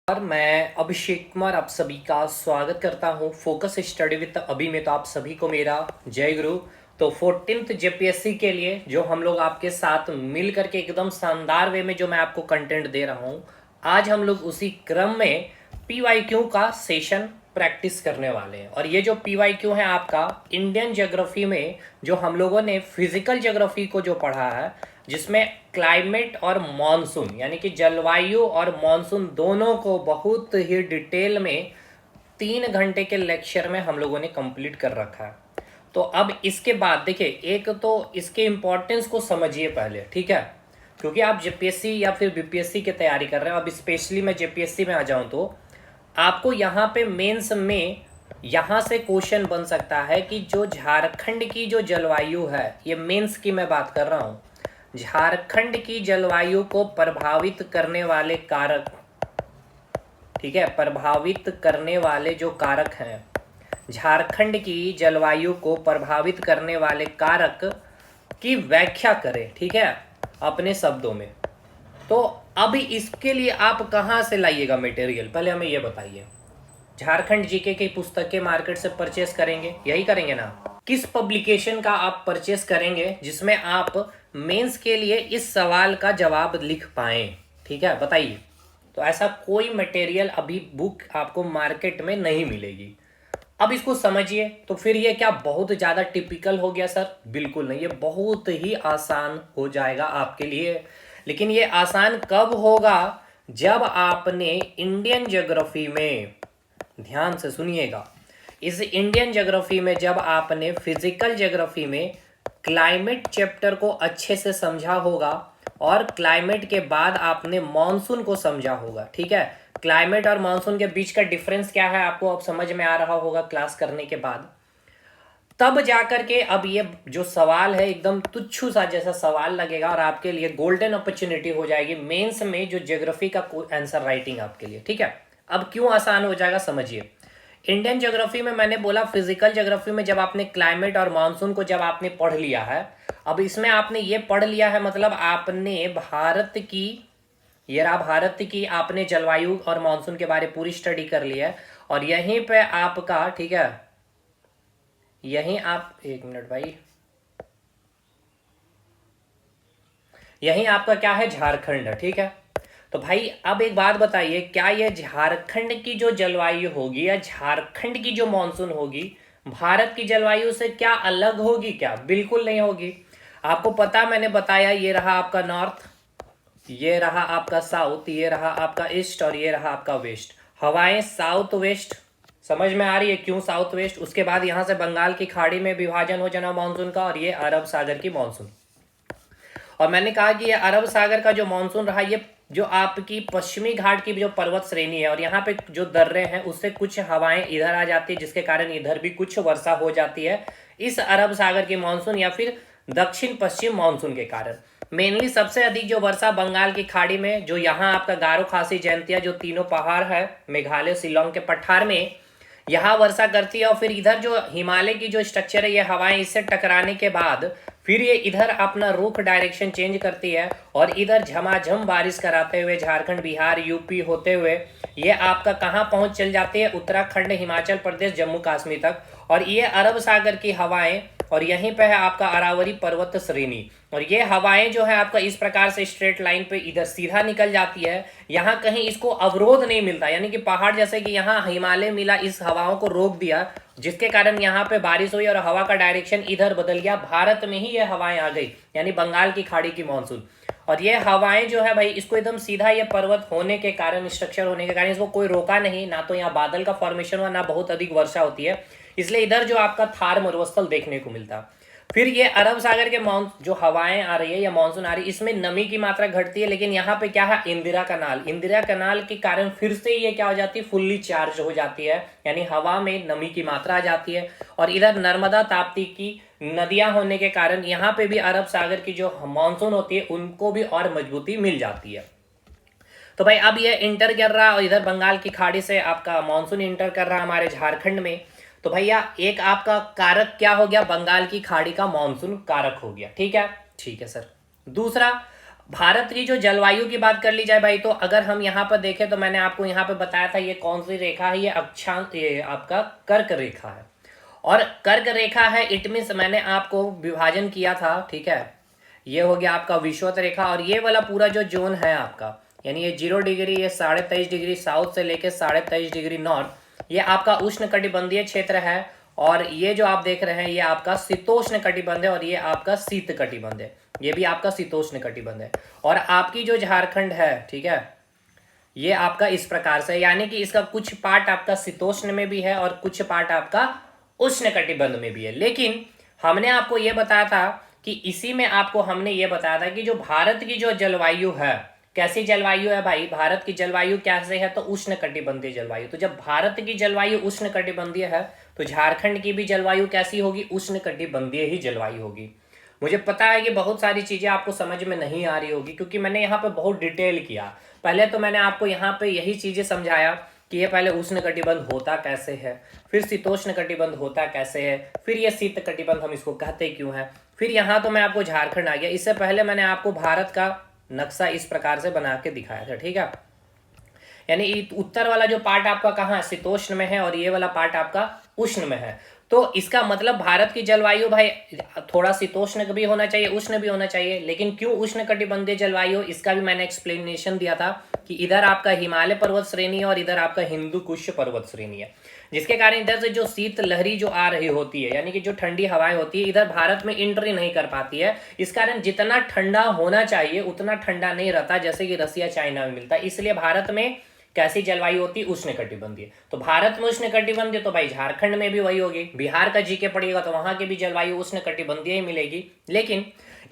और मैं अभिषेक कुमार आप सभी का स्वागत करता हूं फोकस स्टडी विद अभी में। तो आप सभी को मेरा जय गुरु। तो 14th जेपीएससी के लिए जो हम लोग आपके साथ मिल करके एकदम शानदार वे में जो मैं आपको कंटेंट दे रहा हूं, आज हम लोग उसी क्रम में पीवाईक्यू का सेशन प्रैक्टिस करने वाले हैं। और ये जो पीवाईक्यू है आपका इंडियन ज्योग्राफी में जो हम लोगों ने फिजिकल ज्योग्राफी को जो पढ़ा है, जिसमें क्लाइमेट और मॉनसून यानी कि जलवायु और मॉनसून दोनों को बहुत ही डिटेल में 3 घंटे के लेक्चर में हम लोगों ने कंप्लीट कर रखा है। तो अब इसके बाद देखिए, एक तो इसके इम्पोर्टेंस को समझिए पहले, ठीक है, क्योंकि आप जेपीएससी या फिर बीपीएससी की तैयारी कर रहे हो। अब स्पेशली मैं जेपीएससी में आ जाऊं तो आपको यहाँ पे मेंस में यहाँ से क्वेश्चन बन सकता है कि जो झारखंड की जो जलवायु है, ये मेंस की मैं बात कर रहा हूँ, झारखंड की जलवायु को प्रभावित करने वाले कारक, ठीक है, प्रभावित करने वाले जो कारक हैं, झारखंड की जलवायु को प्रभावित करने वाले कारक की व्याख्या करें, ठीक है, अपने शब्दों में। तो अब इसके लिए आप कहाँ से लाइएगा मटेरियल, पहले हमें ये बताइए। झारखंड जीके की पुस्तकें मार्केट से परचेस करेंगे, यही करेंगे ना? किस पब्लिकेशन का आप परचेस करेंगे जिसमें आप मेंस के लिए इस सवाल का जवाब लिख पाएं, ठीक है, बताइए। तो ऐसा कोई मटेरियल अभी बुक आपको मार्केट में नहीं मिलेगी। अब इसको समझिए। तो फिर ये क्या बहुत ज़्यादा टिपिकल हो गया सर? बिल्कुल नहीं, ये बहुत ही आसान हो जाएगा आपके लिए। लेकिन ये आसान कब होगा? जब आपने इंडियन ज्योग्राफी में, ध्यान से सुनिएगा, इस इंडियन ज्योग्राफी में जब आपने फिजिकल ज्योग्राफी में क्लाइमेट चैप्टर को अच्छे से समझा होगा और क्लाइमेट के बाद आपने मॉनसून को समझा होगा, ठीक है। क्लाइमेट और मॉनसून के बीच का डिफरेंस क्या है आपको अब समझ में आ रहा होगा क्लास करने के बाद। तब जाकर के अब ये जो सवाल है एकदम तुच्छ सा जैसा सवाल लगेगा और आपके लिए गोल्डन अपॉर्चुनिटी हो जाएगी मेंस में जो ज्योग्राफी का आंसर राइटिंग आपके लिए, ठीक है। अब क्यों आसान हो जाएगा समझिए। इंडियन ज्योग्राफी में मैंने बोला, फिजिकल ज्योग्राफी में जब आपने क्लाइमेट और मानसून को जब आपने पढ़ लिया है, अब इसमें आपने ये पढ़ लिया है मतलब आपने भारत की, ये रहा भारत की, आपने जलवायु और मानसून के बारे पूरी स्टडी कर लिया है। और यहीं पे आपका, ठीक है, यहीं आप, एक मिनट भाई, यहीं आपका क्या है, झारखंड है, ठीक है। तो भाई अब एक बात बताइए, क्या ये झारखंड की जो जलवायु होगी या झारखंड की जो मानसून होगी भारत की जलवायु से क्या अलग होगी? क्या बिल्कुल नहीं होगी। आपको पता, मैंने बताया, ये रहा आपका नॉर्थ, ये रहा आपका साउथ, ये रहा आपका ईस्ट और ये रहा आपका वेस्ट। हवाएं साउथ वेस्ट, समझ में आ रही है क्यों साउथ वेस्ट? उसके बाद यहां से बंगाल की खाड़ी में विभाजन हो जाना मानसून का, और ये अरब सागर की मानसून। और मैंने कहा कि ये अरब सागर का जो मानसून रहा, ये जो आपकी पश्चिमी घाट की जो पर्वत श्रेणी है और यहाँ पे जो दर्रे हैं उससे कुछ हवाएं इधर आ जाती है, जिसके कारण इधर भी कुछ वर्षा हो जाती है इस अरब सागर की मानसून या फिर दक्षिण पश्चिम मानसून के कारण। मेनली सबसे अधिक जो वर्षा बंगाल की खाड़ी में, जो यहाँ आपका गारो खासी जयंतिया जो तीनों पहाड़ है मेघालय शिलोंग के पठार में, यहाँ वर्षा करती है। और फिर इधर जो हिमालय की जो स्ट्रक्चर है, ये हवाएं इससे टकराने के बाद फिर ये इधर अपना रुख डायरेक्शन चेंज करती है और इधर झमाझम बारिश कराते हुए झारखंड बिहार यूपी होते हुए ये आपका कहाँ पहुंच चल जाती है, उत्तराखंड हिमाचल प्रदेश जम्मू कश्मीर तक। और ये अरब सागर की हवाएं, और यहीं पे है आपका अरावली पर्वत श्रेणी, और ये हवाएं जो है आपका इस प्रकार से स्ट्रेट लाइन पे इधर सीधा निकल जाती है। यहाँ कहीं इसको अवरोध नहीं मिलता, यानी कि पहाड़ जैसे कि यहाँ हिमालय मिला, इस हवाओं को रोक दिया, जिसके कारण यहाँ पे बारिश हुई और हवा का डायरेक्शन इधर बदल गया, भारत में ही ये हवाएं आ गई, यानी बंगाल की खाड़ी की मानसून। और ये हवाएं जो है भाई, इसको एकदम सीधा, ये पर्वत होने के कारण, स्ट्रक्चर होने के कारण इसको कोई रोका नहीं, ना तो यहाँ बादल का फॉर्मेशन हुआ, ना बहुत अधिक वर्षा होती है, इसलिए इधर जो आपका थार मरुस्थल देखने को मिलता। फिर ये अरब सागर के जो हवाएं आ रही है या मानसून आ रही है, इसमें नमी की मात्रा घटती है, लेकिन यहाँ पे क्या है, इंदिरा कनाल, इंदिरा कनाल के कारण फिर से ये क्या हो जाती है, फुल्ली चार्ज हो जाती है, यानी हवा में नमी की मात्रा आ जाती है। और इधर नर्मदा ताप्ती की नदियां होने के कारण यहाँ पे भी अरब सागर की जो मानसून होती है उनको भी और मजबूती मिल जाती है। तो भाई अब ये इंटर कर रहा है और इधर बंगाल की खाड़ी से आपका मानसून इंटर कर रहा है हमारे झारखंड में। तो भैया एक आपका कारक क्या हो गया, बंगाल की खाड़ी का मानसून कारक हो गया, ठीक है, ठीक है सर। दूसरा, भारत की जो जलवायु की बात कर ली जाए भाई, तो अगर हम यहाँ पर देखें तो मैंने आपको यहाँ पे बताया था ये कौन सी रेखा है, ये अक्षांश, ये आपका कर्क रेखा है। और कर्क रेखा है इट मीन्स मैंने आपको विभाजन किया था, ठीक है। ये हो गया आपका विषुवत रेखा, और ये वाला पूरा जो जोन है आपका, यानी ये 0 डिग्री, ये 23.5 डिग्री साउथ से लेके 23.5 डिग्री नॉर्थ, ये आपका उष्ण कटिबंधीय क्षेत्र है। और ये जो आप देख रहे हैं ये आपका शीतोष्ण कटिबंध है, और ये आपका शीत कटिबंध है, ये भी आपका शीतोष्ण कटिबंध है। और आपकी जो झारखंड है, ठीक है, ये आपका इस प्रकार से, यानी कि इसका कुछ पार्ट आपका शीतोष्ण में भी है और कुछ पार्ट आपका उष्ण कटिबंध में भी है। लेकिन हमने आपको ये बताया था कि इसी में आपको हमने ये बताया था कि जो भारत की जो जलवायु है, कैसी जलवायु है भाई, भारत की जलवायु कैसे है, तो उष्ण कटिबंधीय जलवायु। तो जब भारत की जलवायु उष्ण कटिबंधीय है तो झारखंड की भी जलवायु कैसी होगी, उष्ण कटिबंधीय ही जलवायु होगी। मुझे पता है कि बहुत सारी चीजें आपको समझ में नहीं आ रही होगी, क्योंकि मैंने यहाँ पे बहुत डिटेल किया। पहले तो मैंने आपको यहाँ पे यही चीजें समझाया कि ये पहले उष्ण कटिबंध होता कैसे है, फिर शीतोष्ण कटिबंध होता कैसे है, फिर ये शीत कटिबंध हम इसको कहते क्यों है, फिर यहाँ तो मैं आपको झारखंड आ गया। इससे पहले मैंने आपको भारत का नक्शा इस प्रकार से बना के दिखाया था, ठीक है। यानी उत्तर वाला जो पार्ट आपका कहाँ शीतोष्ण में है और ये वाला पार्ट आपका उष्ण में है। तो इसका मतलब भारत की जलवायु भाई थोड़ा शीतोष्ण भी होना चाहिए, उष्ण भी होना चाहिए। लेकिन क्यों उष्ण कटिबंधीय जलवायु, इसका भी मैंने एक्सप्लेनेशन दिया था कि इधर आपका हिमालय पर्वत श्रेणी है और इधर आपका हिंदू कुश पर्वत श्रेणी है, जिसके कारण इधर से जो शीत लहरी जो आ रही होती है, यानी कि जो ठंडी हवाएं होती है, इधर भारत में एंट्री नहीं कर पाती है। इस कारण जितना ठंडा होना चाहिए उतना ठंडा नहीं रहता, जैसे कि रसिया चाइना में मिलता है। इसलिए भारत में कैसी जलवायु होती है, उष्ण कटिबंधीय। तो भारत में उष्ण कटिबंधीय, तो भाई झारखंड में भी वही होगी। बिहार का जीके पढ़िएगा तो वहां की भी जलवायु उष्ण कटिबंधीय ही मिलेगी। लेकिन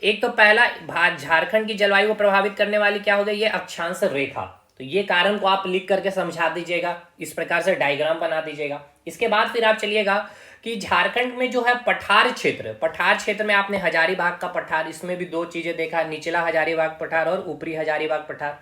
एक तो पहला झारखंड की जलवायु को प्रभावित करने वाली क्या हो गई, ये अक्षांश रेखा। तो ये कारण को आप लिख करके समझा दीजिएगा, इस प्रकार से डायग्राम बना दीजिएगा। इसके बाद फिर आप चलिएगा कि झारखंड में जो है पठार क्षेत्र, पठार क्षेत्र में आपने हजारीबाग का पठार, इसमें भी दो चीजें देखा, निचला हजारीबाग पठार और ऊपरी हजारीबाग पठार।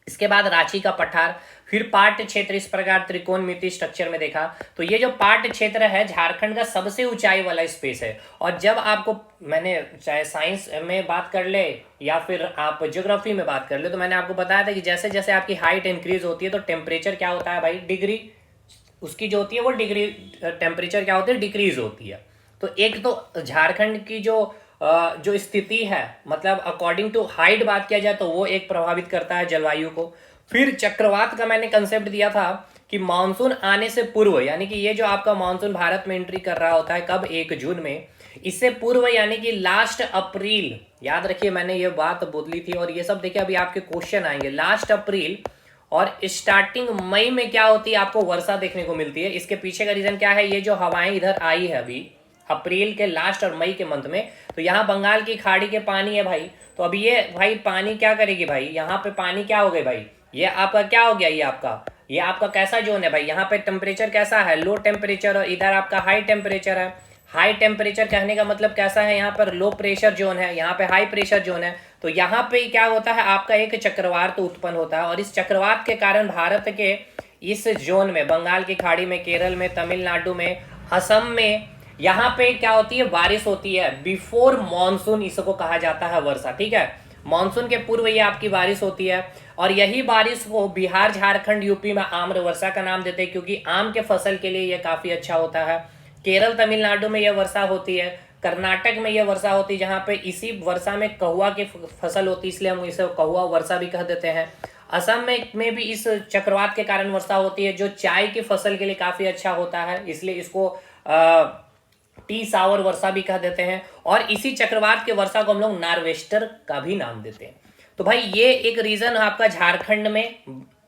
इसके बाद रांची का पठार, फिर पाट क्षेत्र, इस प्रकार त्रिकोणमितीय स्ट्रक्चर में देखा। तो ये जो पाट क्षेत्र है झारखंड का सबसे ऊंचाई वाला स्पेस है। और जब आपको मैंने चाहे साइंस में बात कर ले या फिर आप ज्योग्राफी में बात कर ले, तो मैंने आपको बताया था कि जैसे जैसे आपकी हाइट इंक्रीज होती है तो टेम्परेचर क्या होता है भाई, डिग्री उसकी जो होती है वो डिग्री टेम्परेचर क्या होती है, डिक्रीज होती है। तो एक तो झारखंड की जो स्थिति है, मतलब अकॉर्डिंग टू हाइट बात किया जाए तो वो एक प्रभावित करता है जलवायु को। फिर चक्रवात का मैंने कंसेप्ट दिया था कि मानसून आने से पूर्व, यानी कि ये जो आपका मानसून भारत में एंट्री कर रहा होता है कब, 1 जून में, इससे पूर्व यानी कि लास्ट अप्रैल, याद रखिए मैंने ये बात बोली थी। और ये सब देखिए अभी आपके क्वेश्चन आएंगे, लास्ट अप्रैल और स्टार्टिंग मई में क्या होती है, आपको वर्षा देखने को मिलती है। इसके पीछे का रीजन क्या है, ये जो हवाएं इधर आई है अभी अप्रैल के लास्ट और मई के मंथ में, तो यहाँ बंगाल की खाड़ी के पानी है भाई। तो अभी ये भाई पानी क्या करेगी भाई, यहाँ पे पानी क्या हो गई भाई, ये आपका क्या हो गया, ये आपका कैसा जोन है भाई, यहाँ पे टेम्परेचर कैसा है, लो टेम्परेचर, और इधर आपका हाई टेम्परेचर है। हाई टेम्परेचर कहने का मतलब कैसा है, यहाँ पर लो प्रेशर जोन है, यहाँ पे हाई प्रेशर जोन है। तो यहाँ पे क्या होता है, आपका एक चक्रवात उत्पन्न होता है। और इस चक्रवात के कारण भारत के इस जोन में, बंगाल की खाड़ी में, केरल में, तमिलनाडु में, असम में, यहाँ पे क्या होती है, बारिश होती है। बिफोर मॉनसून इसको कहा जाता है वर्षा, ठीक है। मॉनसून के पूर्व ये आपकी बारिश होती है। और यही बारिश को बिहार, झारखंड, यूपी में आम्र वर्षा का नाम देते हैं, क्योंकि आम के फसल के लिए ये काफी अच्छा होता है। केरल, तमिलनाडु में यह वर्षा होती है। कर्नाटक में यह वर्षा होती है, जहाँ पे इसी वर्षा में कहुआ की फसल होती है, इसलिए हम इसे कहुआ वर्षा भी कह देते हैं। असम में भी इस चक्रवात के कारण वर्षा होती है, जो चाय की फसल के लिए काफी अच्छा होता है, इसलिए इसको टी सावर वर्षा भी कह देते हैं। और इसी चक्रवात के वर्षा को हम लोग नार्वेस्टर का भी नाम देते हैं। तो भाई ये एक रीजन आपका झारखंड में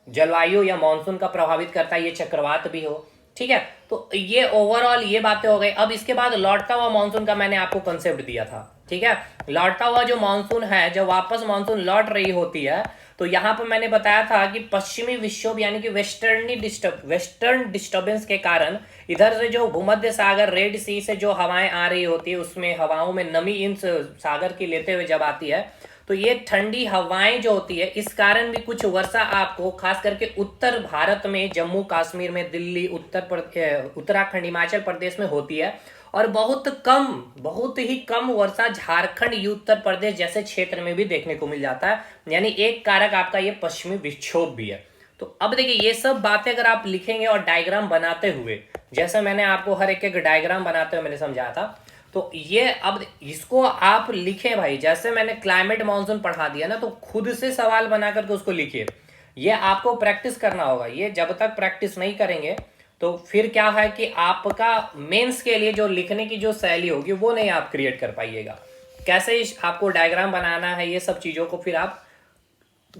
जलवायु या मानसून का प्रभावित करता है, ये चक्रवात भी हो, ठीक है। तो ये ओवरऑल ये बातें हो गई। अब इसके बाद लौटता हुआ मानसून का मैंने आपको कंसेप्ट दिया था, ठीक है। लौटता हुआ जो मानसून है, जब वापस मानसून लौट रही होती है, तो यहाँ पर मैंने बताया था कि पश्चिमी विक्षोभ यानी कि वेस्टर्न डिस्टर्बेंस के कारण इधर से जो भूमध्य सागर, रेड सी से जो हवाएं आ रही होती है, उसमें हवाओं में नमी इन सागर की लेते हुए जब आती है, तो ये ठंडी हवाएं जो होती है, इस कारण भी कुछ वर्षा आपको खास करके उत्तर भारत में, जम्मू कश्मीर में, दिल्ली, उत्तराखंड, हिमाचल प्रदेश में होती है। और बहुत ही कम वर्षा झारखंड, उत्तर प्रदेश जैसे क्षेत्र में भी देखने को मिल जाता है। यानी एक कारक आपका ये पश्चिमी विक्षोभ भी है। तो अब देखिए ये सब बातें अगर आप लिखेंगे और डायग्राम बनाते हुए, जैसे मैंने आपको हर एक डायग्राम बनाते हुए मैंने समझाया था, तो ये अब इसको आप लिखें भाई। जैसे मैंने क्लाइमेट मानसून पढ़ा दिया ना, तो खुद से सवाल बना करके उसको लिखिए। ये आपको प्रैक्टिस करना होगा। ये जब तक प्रैक्टिस नहीं करेंगे तो फिर क्या है कि आपका मेंस के लिए जो लिखने की जो शैली होगी वो नहीं आप क्रिएट कर पाइएगा। कैसे आपको डायग्राम बनाना है, ये सब चीज़ों को फिर आप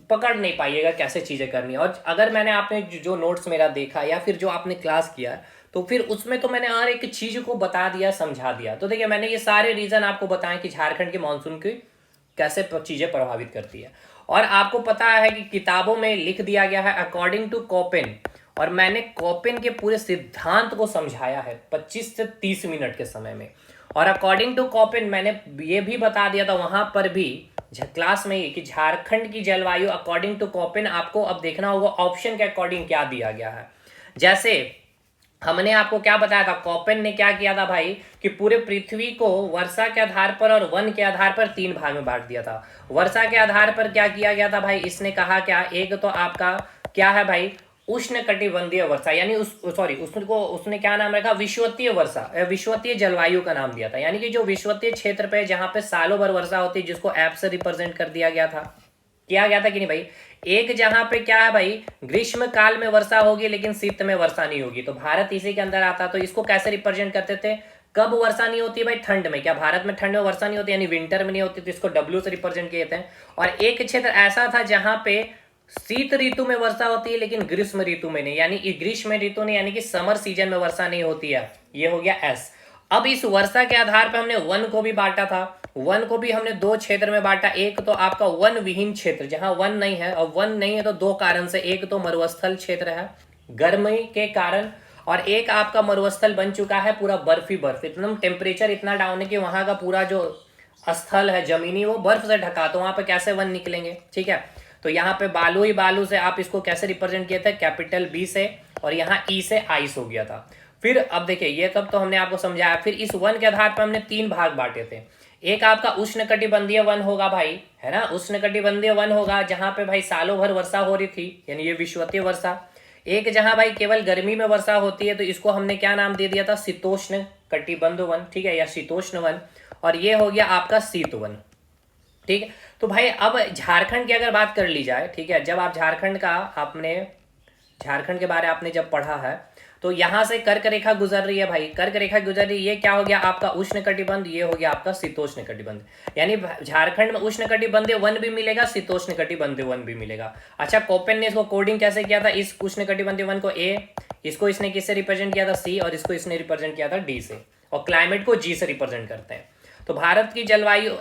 पकड़ नहीं पाइएगा कैसे चीज़ें करनी है। और अगर मैंने आपने जो नोट्स मेरा देखा या फिर जो आपने क्लास किया, तो फिर उसमें तो मैंने हर एक चीज़ को बता दिया, समझा दिया। तो देखिए मैंने ये सारे रीज़न आपको बताएं कि झारखंड के मानसून की कैसे चीज़ें प्रभावित करती है। और आपको पता है कि किताबों में लिख दिया गया है अकॉर्डिंग टू कोपेन, और मैंने कोपेन के पूरे सिद्धांत को समझाया है 25 से 30 मिनट के समय में। और अकॉर्डिंग टू कोपेन मैंने ये भी बता दिया था वहां पर भी क्लास में ही कि झारखंड की जलवायु अकॉर्डिंग टू कोपेन, आपको अब देखना होगा ऑप्शन के अकॉर्डिंग क्या दिया गया है। जैसे हमने आपको क्या बताया था, कोपेन ने क्या किया था भाई कि पूरे पृथ्वी को वर्षा के आधार पर और वन के आधार पर 3 भाग में बांट दिया था। वर्षा के आधार पर क्या किया गया था भाई, इसने कहा क्या, एक तो आपका क्या है भाई उष्णकटिबंधीय वर्षा, यानी उसने क्या नाम रखा, विषुवतीय वर्षा, विषुवतीय जलवायु का नाम दिया था। यानी कि जो विषुवतीय क्षेत्र पे जहां पे सालों भर वर्षा होती है, जिसको ऐप से रिप्रेजेंट कर दिया गया था, किया गया था कि नहीं भाई। एक जहां पे क्या है भाई, ग्रीष्म काल में वर्षा होगी लेकिन शीत में वर्षा नहीं होगी, तो भारत इसी के अंदर आता। तो इसको कैसे रिप्रेजेंट करते थे, कब वर्षा नहीं होती भाई, ठंड में। क्या भारत में ठंड में वर्षा नहीं होती, यानी विंटर में नहीं होती, तो इसको डब्ल्यू से रिप्रेजेंट किए थे। और एक क्षेत्र ऐसा था जहां पे शीत ऋतु में वर्षा होती है लेकिन ग्रीष्म ऋतु में नहीं, यानी ग्रीष्म ऋतु नहीं, यानी कि समर सीजन में वर्षा नहीं होती है। ये हो गया एस। अब इस वर्षा के आधार पर हमने वन को भी बांटा था। वन को भी हमने 2 क्षेत्र में बांटा। एक तो आपका वन विहीन क्षेत्र जहां वन नहीं है, और वन नहीं है तो 2 कारण से, एक तो मरुस्थल क्षेत्र है गर्मी के कारण, और एक आपका मरुस्थल बन चुका है पूरा बर्फ ही बर्फ, एकदम टेम्परेचर इतना डाउन है कि वहां का पूरा जो स्थल है जमीनी वो बर्फ से ढका, तो वहां पे कैसे वन निकलेंगे, ठीक है। तो यहाँ पे बालू ही बालू से आप इसको कैसे रिप्रेजेंट किए थे, कैपिटल बी से, और यहाँ ई से आइस हो गया था। फिर अब देखिए ये तब तो हमने आपको समझाया। फिर इस वन के आधार पर हमने 3 भाग बांटे थे। एक आपका उष्णकटिबंधीय वन होगा भाई, है ना, उष्णकटिबंधीय वन होगा जहां पे भाई सालों भर वर्षा हो रही थी, यानी ये विषुवतीय वर्षा। एक जहां भाई केवल गर्मी में वर्षा होती है, तो इसको हमने क्या नाम दे दिया था, शीतोष्ण कटिबंध वन, ठीक है, या शीतोष्ण वन। और ये हो गया आपका शीत वन, ठीक है। तो भाई अब झारखंड की अगर बात कर ली जाए, ठीक है, जब आप झारखंड के बारे आपने जब पढ़ा है, तो यहां से कर्क रेखा गुजर रही है भाई, कर्क रेखा गुजर रही है। ये क्या हो गया आपका उष्ण कटिबंध, ये हो गया आपका शीतोष्ण कटिबंध। यानी झारखंड में उष्ण कटिबंधीय वन भी मिलेगा, शीतोष्ण कटिबंधीय वन भी मिलेगा। अच्छा, कोपेन ने इसको कोडिंग कैसे किया था, इस उष्ण कटिबंधीय वन को ए, इसको इसने किससे रिप्रेजेंट किया था, सी, और इसको इसने रिप्रेजेंट किया था डी से, और क्लाइमेट को जी से रिप्रेजेंट करते हैं। तो भारत की जलवायु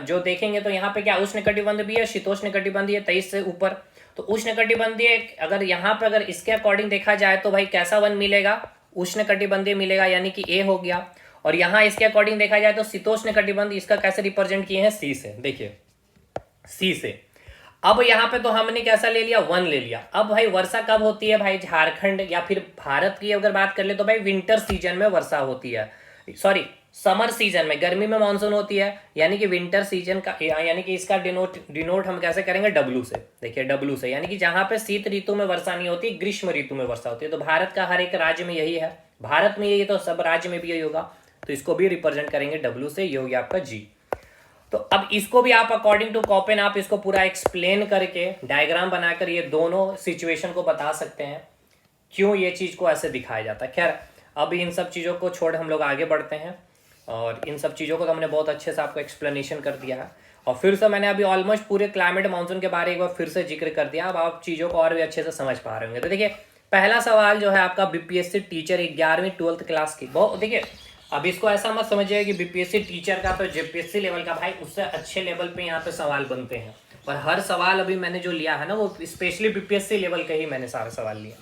जो देखेंगे तो यहाँ पे क्या उष्ण कटिबंध भी है, शीतोष्ण कटिबंधीय 23 से ऊपर। तो उष्ण कटिबंधीय अगर यहाँ पर अगर इसके अकॉर्डिंग देखा जाए तो भाई कैसा वन मिलेगा, उष्ण कटिबंधीय मिलेगा, यानी कि ए हो गया। और यहाँ इसके अकॉर्डिंग देखा जाए तो शीतोष्ण कटिबंध, इसका कैसे रिप्रेजेंट किए हैं, सी से, देखिए सी से। अब यहाँ पे तो हमने कैसा ले लिया, वन ले लिया। अब भाई वर्षा कब होती है भाई, झारखंड या फिर भारत की अगर बात कर ले तो भाई विंटर सीजन में वर्षा होती है, सॉरी समर सीजन में, गर्मी में मानसून होती है, यानी कि विंटर सीजन का, यानी कि इसका डिनोट हम कैसे करेंगे, डब्ल्यू से। देखिए डब्ल्यू से, यानी कि जहां पे शीत ऋतु में वर्षा नहीं होती, ग्रीष्म ऋतु में वर्षा होती है। तो भारत का हर एक राज्य में यही है, भारत में यही, तो सब राज्य में भी यही होगा, तो इसको भी रिप्रेजेंट करेंगे डब्ल्यू से, ये हो गया आपका जी। तो अब इसको भी आप अकॉर्डिंग टू कोपेन आप इसको पूरा एक्सप्लेन करके डायग्राम बनाकर ये दोनों सिचुएशन को बता सकते हैं क्यों ये चीज को ऐसे दिखाया जाता है। खैर अब इन सब चीज़ों को छोड़ हम लोग आगे बढ़ते हैं, और इन सब चीज़ों को तो हमने बहुत अच्छे से आपको एक्सप्लेनेशन कर दिया है। और फिर से मैंने अभी ऑलमोस्ट पूरे क्लाइमेट मानसून के बारे में एक बार फिर से जिक्र कर दिया। अब आप चीज़ों को और भी अच्छे से समझ पा रहे होंगे। तो देखिए पहला सवाल जो है आपका बीपीएससी टीचर 11वीं 12th क्लास की, बहुत देखिए अब इसको ऐसा मत समझिए कि बीपीएससी टीचर का तो जेपीएससी लेवल का, भाई उससे अच्छे लेवल पे यहाँ पे सवाल बनते हैं। और हर सवाल अभी मैंने जो लिया है ना वो स्पेशली बीपीएससी लेवल के ही मैंने सारे सवाल लिए।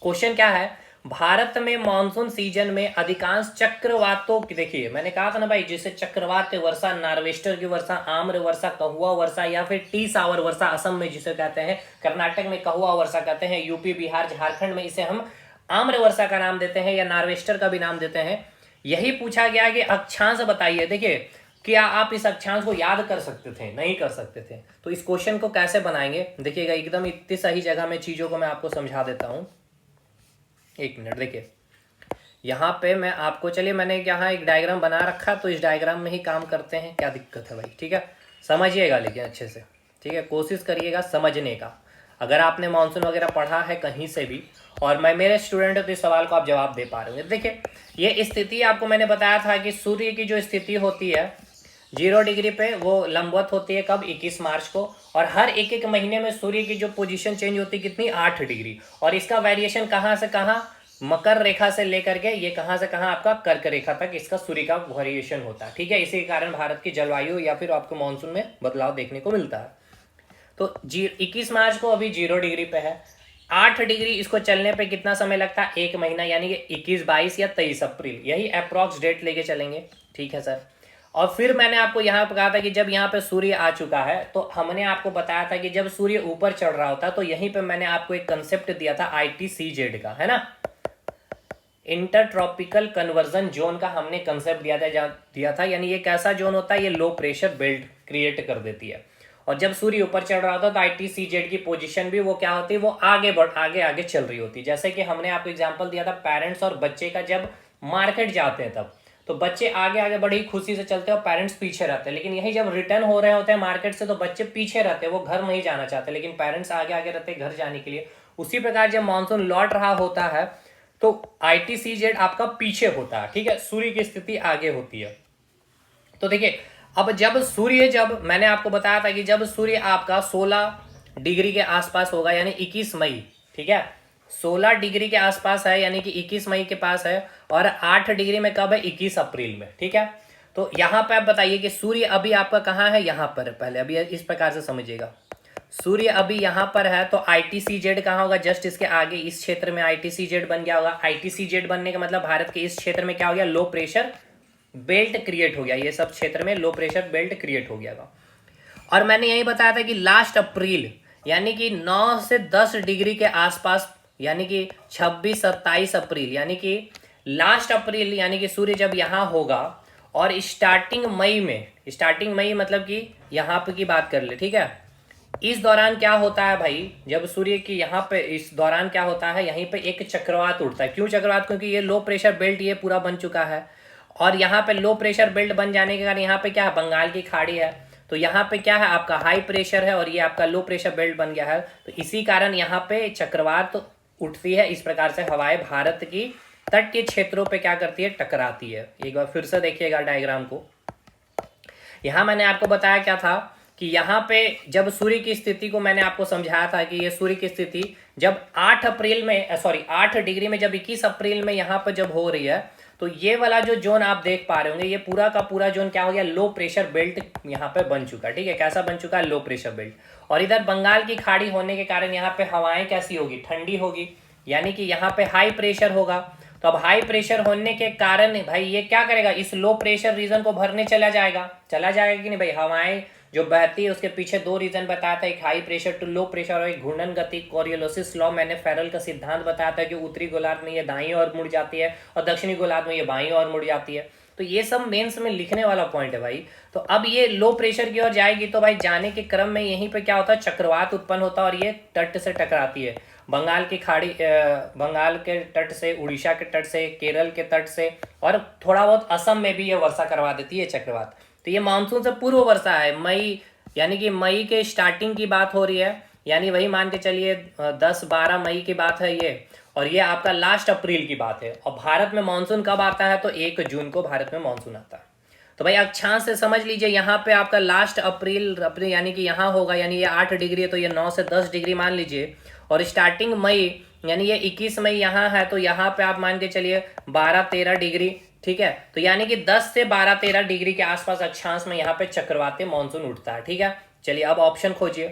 क्वेश्चन क्या है, भारत में मानसून सीजन में अधिकांश चक्रवातों की, देखिए मैंने कहा था ना भाई, जैसे चक्रवात वर्षा, नार्वेस्टर की वर्षा, आम्र वर्षा, कहुआ वर्षा, या फिर टी सावर वर्षा असम में जिसे कहते हैं, कर्नाटक में कहुआ वर्षा कहते हैं, यूपी बिहार झारखंड में इसे हम आम्र वर्षा का नाम देते हैं या नार्वेस्टर का भी नाम देते हैं। यही पूछा गया कि अक्षांश बताइए। देखिए, क्या आप इस अक्षांश को याद कर सकते थे? नहीं कर सकते थे। तो इस क्वेश्चन को कैसे बनाएंगे देखिएगा, एकदम इतनी सही जगह में चीज़ों को मैं आपको समझा देता हूँ। एक मिनट, देखिए यहाँ पे मैं आपको, चलिए मैंने यहाँ एक डायग्राम बना रखा, तो इस डायग्राम में ही काम करते हैं, क्या दिक्कत है भाई। ठीक है, समझिएगा लेकिन अच्छे से, ठीक है, कोशिश करिएगा समझने का। अगर आपने मानसून वगैरह पढ़ा है कहीं से भी और मैं मेरे स्टूडेंट हो तो इस सवाल को आप जवाब दे पा रहे होंगे। देखिए, ये स्थिति आपको मैंने बताया था कि सूर्य की जो स्थिति होती है 0 डिग्री पे, वो लंबवत होती है कब? 21 मार्च को। और हर एक एक महीने में सूर्य की जो पोजीशन चेंज होती है कितनी? 8 डिग्री। और इसका वेरिएशन कहाँ से कहाँ? मकर रेखा से लेकर के ये कहाँ से कहाँ? आपका कर्क रेखा तक इसका सूर्य का वेरिएशन होता है। ठीक है, इसी के कारण भारत की जलवायु या फिर आपको मानसून में बदलाव देखने को मिलता है। तो 21 मार्च को अभी 0 डिग्री पे है, 8 डिग्री इसको चलने पे कितना समय लगता है? 1 महीना, यानी कि 21, 22 या 23 अप्रैल, यही अप्रॉक्स डेट लेके चलेंगे। ठीक है सर। और फिर मैंने आपको यहाँ पे कहा था कि जब यहाँ पे सूर्य आ चुका है तो हमने आपको बताया था कि जब सूर्य ऊपर चढ़ रहा होता है तो यहीं पे मैंने आपको एक कंसेप्ट दिया था ITCZ का, है ना, इंटर ट्रॉपिकल कन्वर्जन जोन का हमने कंसेप्ट दिया था। यानी ये कैसा जोन होता है? ये लो प्रेशर बेल्ट क्रिएट कर देती है। और जब सूर्य ऊपर चढ़ रहा होता है तो ITCZ की पोजीशन भी वो क्या होती है? वो आगे आगे चल रही होती है। जैसे कि हमने आपको एग्जांपल दिया था पेरेंट्स और बच्चे का, जब मार्केट जाते हैं तब तो बच्चे आगे आगे बड़ी खुशी से चलते हैं और पेरेंट्स पीछे रहते हैं। लेकिन यही जब रिटर्न हो रहे होते हैं मार्केट से तो बच्चे पीछे रहते हैं, वो घर नहीं जाना चाहते, लेकिन पेरेंट्स आगे आगे रहते हैं घर जाने के लिए। उसी प्रकार जब मानसून लौट रहा होता है तो ITCZ आपका पीछे होता है। ठीक है, सूर्य की स्थिति आगे होती है। तो देखिए, अब जब मैंने आपको बताया था कि जब सूर्य आपका 16 डिग्री के आसपास होगा यानी 21 मई, ठीक है, 16 डिग्री के आसपास है यानी कि 21 मई के पास है, और 8 डिग्री में कब है? 21 अप्रैल में। ठीक है, तो यहाँ पे आप बताइए कि सूर्य अभी आपका कहाँ है? यहाँ पर है। पहले अभी इस प्रकार से समझिएगा, सूर्य अभी यहाँ पर है तो ITCZ कहाँ होगा? जस्ट इसके आगे इस क्षेत्र में ITCZ बन गया होगा। ITCZ बनने का मतलब भारत के इस क्षेत्र में क्या हो गया? लो प्रेशर बेल्ट क्रिएट हो गया। ये सब क्षेत्र में लो प्रेशर बेल्ट क्रिएट हो गया। और मैंने यही बताया था कि लास्ट अप्रैल यानी कि 9 से 10 डिग्री के आसपास, यानी कि 26-27 अप्रैल, यानी कि लास्ट अप्रैल, यानी कि सूर्य जब यहाँ होगा और स्टार्टिंग मई मतलब कि यहाँ पे की बात कर ले। ठीक है, इस दौरान क्या होता है भाई? जब सूर्य की यहाँ पे इस दौरान क्या होता है? यहीं पे एक चक्रवात उठता है। क्यों चक्रवात? क्योंकि ये लो प्रेशर बेल्ट ये पूरा बन चुका है, और यहाँ पे लो प्रेशर बेल्ट बन जाने के कारण यहाँ पे क्या है? बंगाल की खाड़ी है, तो यहाँ पे क्या है? आपका हाई प्रेशर है और ये आपका लो प्रेशर बेल्ट बन गया है। तो इसी कारण यहाँ पे चक्रवात उठती है। इस प्रकार से हवाएं भारत की तट के क्षेत्रों पे क्या करती है? टकराती है। एक बार फिर से देखिएगा डायग्राम को। यहाँ मैंने आपको बताया क्या था कि यहाँ पे जब सूर्य की स्थिति को मैंने आपको समझाया था कि ये सूर्य की स्थिति जब 8 डिग्री में जब 21 अप्रैल में यहाँ पर जब हो रही है तो ये वाला जो जोन आप देख पा रहे होंगे, ये पूरा का पूरा जोन क्या हो गया? लो प्रेशर बेल्ट यहाँ पे बन चुका है। ठीक है, कैसा बन चुका है? Low pressure belt. और इधर बंगाल की खाड़ी होने के कारण यहाँ पे हवाएं कैसी होगी? ठंडी होगी, यानी कि यहाँ पे हाई प्रेशर होगा। तो अब हाई प्रेशर होने के कारण भाई ये क्या करेगा? इस लो प्रेशर रीजन को भरने चला जाएगा कि नहीं भाई? हवाएं जो बहती है उसके पीछे दो रीजन बताया था, एक high pressure to low pressure और एक घूर्णन गति कोरियोलिस लॉ। मैंने फेरल का सिद्धांत बताया था कि उत्तरी गोलार्ध में ये दाईं ओर मुड़ जाती है और दक्षिणी गोलार्ध में ये बाईं ओर मुड़ जाती है। तो ये सब मेंस में लिखने वाला पॉइंट है भाई। तो अब ये लो प्रेशर की ओर जाएगी तो भाई जाने के क्रम में यहीं पे क्या होता है? चक्रवात उत्पन्न होता है और ये तट से टकराती है। बंगाल की खाड़ी, बंगाल के तट से, उड़ीसा के तट से, केरल के तट से, और थोड़ा बहुत असम में भी ये वर्षा करवा देती है चक्रवात। तो ये मानसून से पूर्व वर्षा है। मई, यानी कि मई के स्टार्टिंग की बात हो रही है, यानी वही मान के चलिए 10-12 मई की बात है ये, और ये आपका लास्ट अप्रैल की बात है। और भारत में मानसून कब आता है? तो 1 जून को भारत में मानसून आता है। तो भाई अक्षांश से समझ लीजिए, यहाँ पे आपका लास्ट अप्रैल यानी कि यहाँ होगा, यानी ये 8 डिग्री है तो ये 9 से 10 डिग्री मान लीजिए, और स्टार्टिंग मई यानी ये 21 मई यहाँ है तो यहाँ पे आप मान के चलिए 12-13 डिग्री। ठीक है, तो यानी कि 10 से 12-13 डिग्री के आसपास अक्षांश में यहाँ पे चक्रवाती मानसून उठता है। ठीक है, चलिए अब ऑप्शन खोजिए।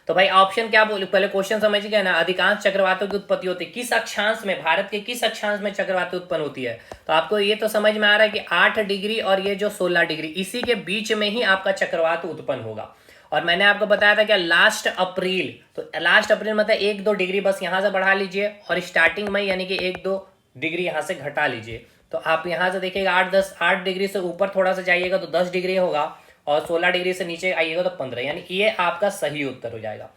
तो भाई ऑप्शन क्या बोले? पहले क्वेश्चन समझिए ना। अधिकांश चक्रवातों की उत्पत्ति होती है किस अक्षांश में? भारत के किस अक्षांश में चक्रवाती उत्पन्न होती है? तो आपको ये तो समझ में आ रहा है कि 8 डिग्री और ये जो 16 डिग्री, इसी के बीच में ही आपका चक्रवात उत्पन्न होगा। और मैंने आपको बताया था क्या? लास्ट अप्रैल, तो लास्ट अप्रैल मतलब 1-2 डिग्री बस यहाँ से बढ़ा लीजिए, और स्टार्टिंग मई यानी कि 1-2 डिग्री यहाँ से घटा लीजिए, तो आप यहाँ से देखिएगा 8 डिग्री से ऊपर थोड़ा सा जाइएगा तो 10 डिग्री होगा, और 16 डिग्री से नीचे आइएगा तो 15, यानी ये आपका सही उत्तर हो जाएगा।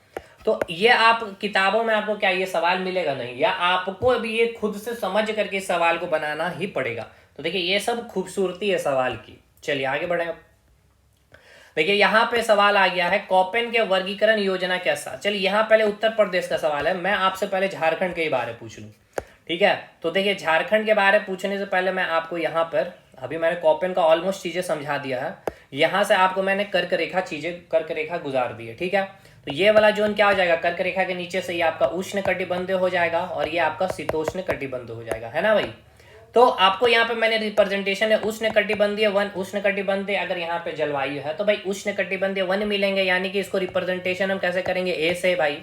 तो ये आप किताबों में आपको क्या ये सवाल मिलेगा नहीं, या आपको अभी ये खुद से समझ करके इस सवाल को बनाना ही पड़ेगा। तो देखिए ये सब खूबसूरती है सवाल की। चलिए आगे बढ़े। देखिए यहाँ पे सवाल आ गया है, कॉपेन के वर्गीकरण योजना कैसा। चलिए यहाँ पहले उत्तर प्रदेश का सवाल है, मैं आपसे पहले झारखंड के बारे में पूछ लूँ, ठीक है। तो देखिए झारखंड के बारे में पूछने से पहले मैं आपको यहाँ पर, अभी मैंने कॉपेन का ऑलमोस्ट चीजें समझा दिया है, यहाँ से आपको मैंने कर्क रेखा गुजार दी है, ठीक है। तो ये वाला जोन क्या हो जाएगा, कर्क रेखा के नीचे से ये आपका उष्ण कटिबंधीय हो जाएगा, और ये आपका शीतोष्ण कटिबंधीय हो जाएगा, है ना भाई। तो आपको यहाँ पे मैंने रिप्रेजेंटेशन है उष्ण कटिबंधीय वन, उष्ण कटिबंधीय अगर यहाँ पे जलवायु है तो भाई उष्ण कटिबंधीय वन मिलेंगे, यानी कि इसको रिप्रेजेंटेशन हम कैसे करेंगे, ए से भाई।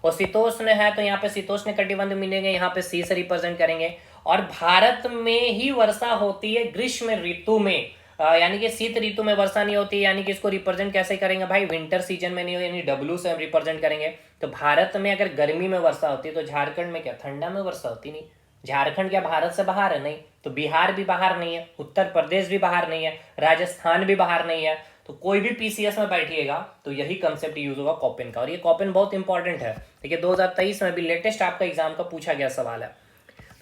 और शीतोष्ण है तो यहाँ पे शीतोष्ण कटिबंध मिलेंगे, यहाँ पे सी से रिप्रेजेंट करेंगे। और भारत में ही वर्षा होती है ग्रीष्म ऋतु में, यानी कि शीत ऋतु में वर्षा नहीं होती, यानी कि इसको रिप्रेजेंट कैसे करेंगे भाई, विंटर सीजन में नहीं हो, यानी डब्ल्यू से हम रिप्रेजेंट करेंगे। तो भारत में अगर गर्मी में वर्षा होती है तो झारखंड में क्या ठंडा में वर्षा होती नहीं। झारखंड क्या भारत से बाहर है, नहीं। तो बिहार भी बाहर नहीं है, उत्तर प्रदेश भी बाहर नहीं है, राजस्थान भी बाहर नहीं है। तो कोई भी पीसीएस में बैठिएगा तो यही कंसेप्ट यूज होगा कॉपेन का, और ये कॉपेन बहुत इंपॉर्टेंट है। देखिए 2023 में भी लेटेस्ट आपका एग्जाम का पूछा गया सवाल है।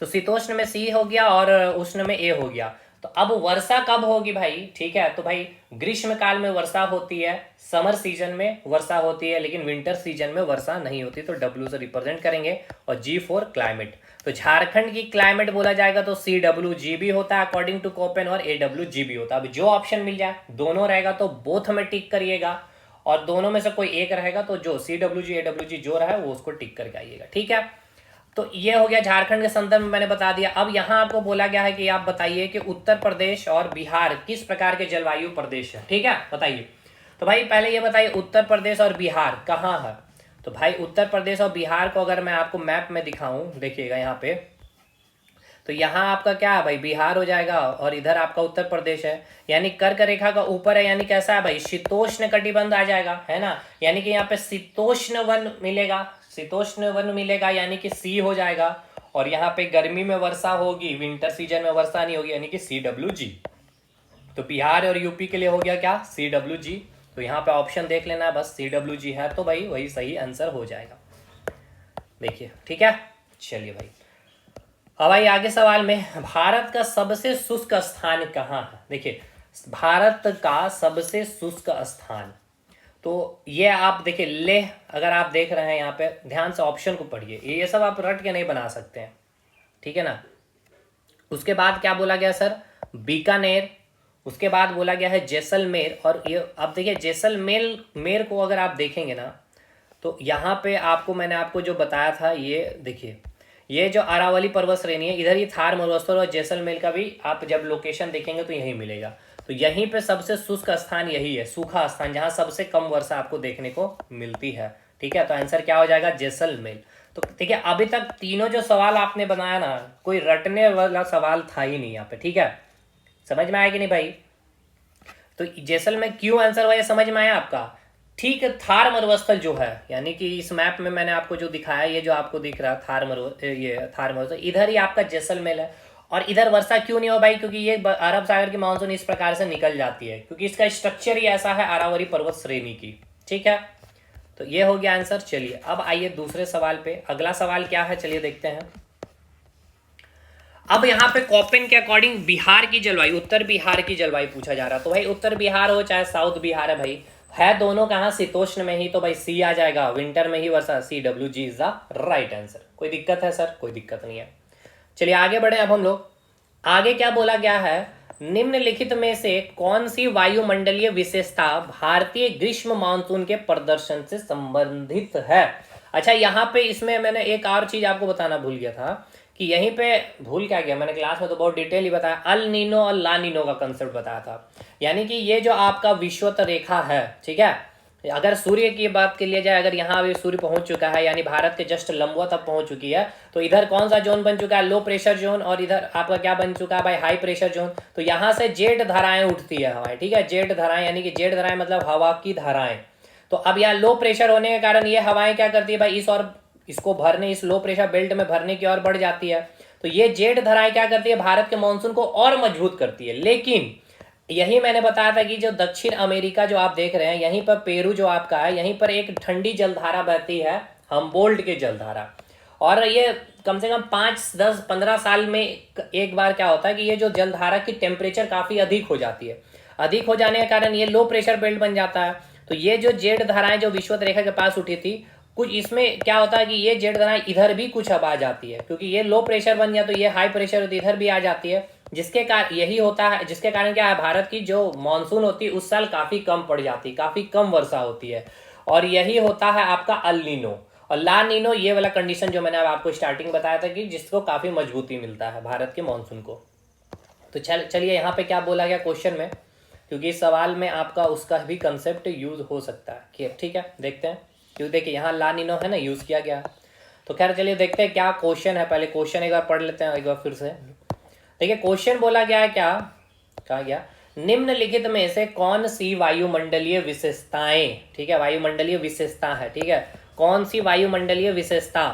तो शीतोष्ण में सी हो गया और उष्ण में ए हो गया। तो अब वर्षा कब होगी भाई, ठीक है। तो भाई ग्रीष्म काल में वर्षा होती है, समर सीजन में वर्षा होती है, लेकिन विंटर सीजन में वर्षा नहीं होती। तो डब्ल्यू से रिप्रेजेंट करेंगे, और जी फॉर क्लाइमेट। तो झारखंड की क्लाइमेट बोला जाएगा तो CWG भी होता है अकॉर्डिंग टू कॉपेन, और AWG भी होता है। अब जो ऑप्शन मिल जाए, दोनों रहेगा तो बोथ में टिक करिएगा, और दोनों में से कोई एक रहेगा तो जो CWG AWG जो रहा है वो उसको टिक करके आइएगा, ठीक है। तो ये हो गया झारखंड के संदर्भ में मैंने बता दिया। अब यहाँ आपको बोला गया है कि आप बताइए कि उत्तर प्रदेश और बिहार किस प्रकार के जलवायु प्रदेश है, ठीक है, बताइए। तो भाई पहले ये बताइए उत्तर प्रदेश और बिहार कहाँ है। तो भाई उत्तर प्रदेश और बिहार को अगर मैं आपको मैप में दिखाऊं, देखिएगा यहाँ पे, तो यहाँ आपका क्या है भाई, बिहार हो जाएगा, और इधर आपका उत्तर प्रदेश है, यानी कर्क रेखा का ऊपर है, यानी कैसा है भाई, शीतोष्ण कटिबंध आ जाएगा, है ना। यानी कि यहाँ पे शीतोष्ण वन मिलेगा, शीतोष्ण वन मिलेगा, यानी कि सी हो जाएगा। और यहाँ पे गर्मी में वर्षा होगी, विंटर सीजन में वर्षा नहीं होगी, यानी कि CWG। तो बिहार और यूपी के लिए हो गया क्या, CWG। तो यहाँ पे ऑप्शन देख लेना बस, CWG है तो भाई वही सही आंसर हो जाएगा, देखिए, ठीक है। चलिए भाई अब भाई आगे सवाल में, भारत का सबसे शुष्क स्थान कहाँ है। देखिए भारत का सबसे शुष्क स्थान, तो ये आप देखिए लेह, अगर आप देख रहे हैं यहाँ पे ध्यान से ऑप्शन को पढ़िए, ये सब आप रट के नहीं बना सकते हैं, ठीक है ना। उसके बाद क्या बोला गया सर, बीकानेर। उसके बाद बोला गया है जैसलमेर। और ये अब देखिए जैसलमेर को अगर आप देखेंगे ना, तो यहाँ पे आपको मैंने आपको जो बताया था, ये देखिए ये जो अरावली पर्वत श्रेणी है, इधर ही थार मरुस्थल और जैसलमेर का भी आप जब लोकेशन देखेंगे तो यही मिलेगा। तो यहीं पे सबसे शुष्क स्थान यही है, सूखा स्थान, जहाँ सबसे कम वर्षा आपको देखने को मिलती है, ठीक है। तो आंसर क्या हो जाएगा, जैसलमेर। तो देखिए अभी तक तीनों जो सवाल आपने बनाया ना, कोई रटने वाला सवाल था ही नहीं यहाँ पे, ठीक है। समझ में आया कि नहीं भाई। तो जैसलमेर क्यों आंसर हुआ, ये समझ में आया आपका, ठीक है। थार मरुस्थल जो है, यानी कि इस मैप में मैंने आपको जो दिखाया, ये जो आपको दिख रहा है ये थार मरुस्थल, इधर ही आपका जैसलमेर है। और इधर वर्षा क्यों नहीं हो भाई, क्योंकि ये अरब सागर की मानसून इस प्रकार से निकल जाती है, क्योंकि इसका स्ट्रक्चर ही ऐसा है अरावली पर्वत श्रेणी की, ठीक है। तो ये हो गया आंसर। चलिए अब आइए दूसरे सवाल पे, अगला सवाल क्या है चलिए देखते हैं। अब यहाँ पे कॉपेन के अकॉर्डिंग बिहार की जलवायु, उत्तर बिहार की जलवायु पूछा जा रहा है। तो भाई उत्तर बिहार हो चाहे साउथ बिहार है भाई, है दोनों कहाँ, शीतोष्ण में ही। तो भाई सी आ जाएगा, विंटर में ही वर्षा, CWG is the right answer. कोई दिक्कत है सर, कोई दिक्कत नहीं है। चलिए आगे बढ़े। अब हम लोग आगे क्या बोला गया है, निम्नलिखित में से कौन सी वायुमंडलीय विशेषता भारतीय ग्रीष्म मानसून के प्रदर्शन से संबंधित है। अच्छा यहाँ पे इसमें मैंने एक और चीज आपको बताना भूल गया था, कि यहीं पे भूल क्या गया, मैंने क्लास में तो बहुत डिटेल ही बताया, अल नीनो और ला नीनो का कंसेप्ट बताया था। यानी कि ये जो आपका विषुवत रेखा है, ठीक है, अगर सूर्य की बात के लिए जाए, अगर यहाँ अभी सूर्य पहुंच चुका है, यानी भारत के जस्ट लंबवत अब पहुंच चुकी है, तो इधर कौन सा जोन बन चुका है, लो प्रेशर जोन, और इधर आपका क्या बन चुका है भाई, हाई प्रेशर जोन। तो यहाँ से जेट धाराएं उठती है हवाएं, ठीक है, जेट धाराएं, यानी कि जेट धाराएं मतलब हवा की धाराएं। तो अब यहाँ लो प्रेशर होने के कारण ये हवाएं क्या करती है भाई, इस और इसको भरने, इस लो प्रेशर बेल्ट में भरने की ओर बढ़ जाती है। तो ये जेड धाराएं क्या करती है, भारत के मानसून को और मजबूत करती है। लेकिन यही मैंने बताया था कि जो दक्षिण अमेरिका जो आप देख रहे हैं, यहीं पर पेरू जो आपका है, यहीं पर एक ठंडी जलधारा बहती है, हम्बोल्ट की जलधारा। और ये कम से कम 5, 10, 15 साल में एक बार क्या होता है कि ये जो जलधारा की टेम्परेचर काफ़ी अधिक हो जाती है। अधिक हो जाने के कारण ये लो प्रेशर बेल्ट बन जाता है। तो ये जो जेड धाराएं जो विषुवत रेखा के पास उठी थी, कुछ इसमें क्या होता है कि ये जेड धाराएं इधर भी कुछ अब आ जाती है, क्योंकि ये लो प्रेशर बन गया तो ये हाई प्रेशर होती है, इधर भी आ जाती है। जिसके कारण यही होता है, जिसके कारण क्या है, भारत की जो मानसून होती है उस साल काफ़ी कम पड़ जाती है, काफ़ी कम वर्षा होती है। और यही होता है आपका अल नीनो और ला नीनो, ये वाला कंडीशन जो मैंने आपको स्टार्टिंग बताया था कि जिसको काफ़ी मजबूती मिलता है भारत के मानसून को। तो चलिए यहाँ पे क्या बोला गया क्वेश्चन में, क्योंकि इस सवाल में आपका उसका भी कंसेप्ट यूज हो सकता है कि ठीक है, देखते हैं। क्योंकि देखिए यहाँ ला नीनो है ना, यूज़ किया गया। तो खैर चलिए देखते हैं क्या क्वेश्चन है। पहले क्वेश्चन एक बार पढ़ लेते हैं एक बार फिर से। देखिए क्वेश्चन बोला गया है, क्या कहा गया, निम्नलिखित में से कौन सी वायुमंडलीय विशेषताएं, ठीक है, वायुमंडलीय विशेषता है, ठीक है, कौन सी वायुमंडलीय विशेषता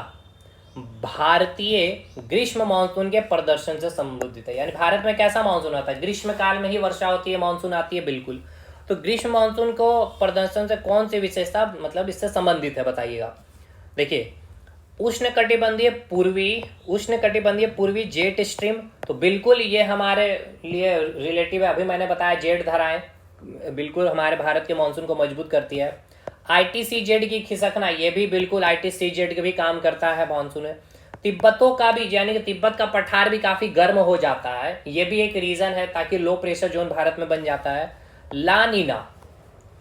भारतीय ग्रीष्म मानसून के प्रदर्शन से संबंधित है। यानी भारत में कैसा मानसून आता है, ग्रीष्म काल में ही वर्षा होती है, मानसून आती है, बिल्कुल। तो ग्रीष्म मानसून को प्रदर्शन से कौन सी विशेषता मतलब इससे संबंधित है, बताइएगा। देखिए उष्णकटिबंधीय पूर्वी जेट स्ट्रीम, तो बिल्कुल ये हमारे लिए रिलेटिव है। अभी मैंने बताया जेट धाराएं बिल्कुल हमारे भारत के मानसून को मजबूत करती है। ITCZ की खिसकना, ये भी बिल्कुल ITCZ का भी काम करता है मानसून में। तिब्बतों का भी, यानी कि तिब्बत का पठार भी काफी गर्म हो जाता है, ये भी एक रीजन है, ताकि लो प्रेशर जोन भारत में बन जाता है।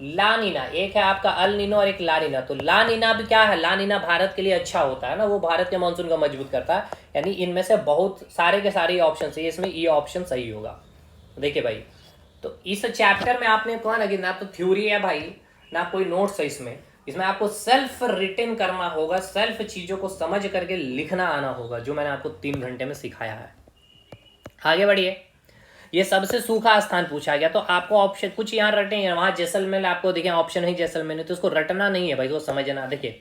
लानीना एक है आपका अल नीनो और एक लानीना। तो लानीना भी क्या है, लानीना भारत के लिए अच्छा होता है ना, वो भारत के मानसून को मजबूत करता है। यानी इनमें से बहुत सारे के सारे ऑप्शन है, इसमें ये ऑप्शन सही होगा। देखिए भाई, तो इस चैप्टर में आपने कहा ना कि ना तो थ्योरी है भाई, ना कोई नोट्स है इसमें आपको सेल्फ रिटन करना होगा, सेल्फ चीजों को समझ करके लिखना आना होगा, जो मैंने आपको 3 घंटे में सिखाया है। आगे बढ़िए। ये सबसे सूखा स्थान पूछा गया, तो आपको ऑप्शन कुछ यहाँ रटेंगे, वहां जैसलमेर आपको देखिए ऑप्शन ही जैसलमेर है, तो उसको रटना नहीं है भाई, उसको समझना। देखिए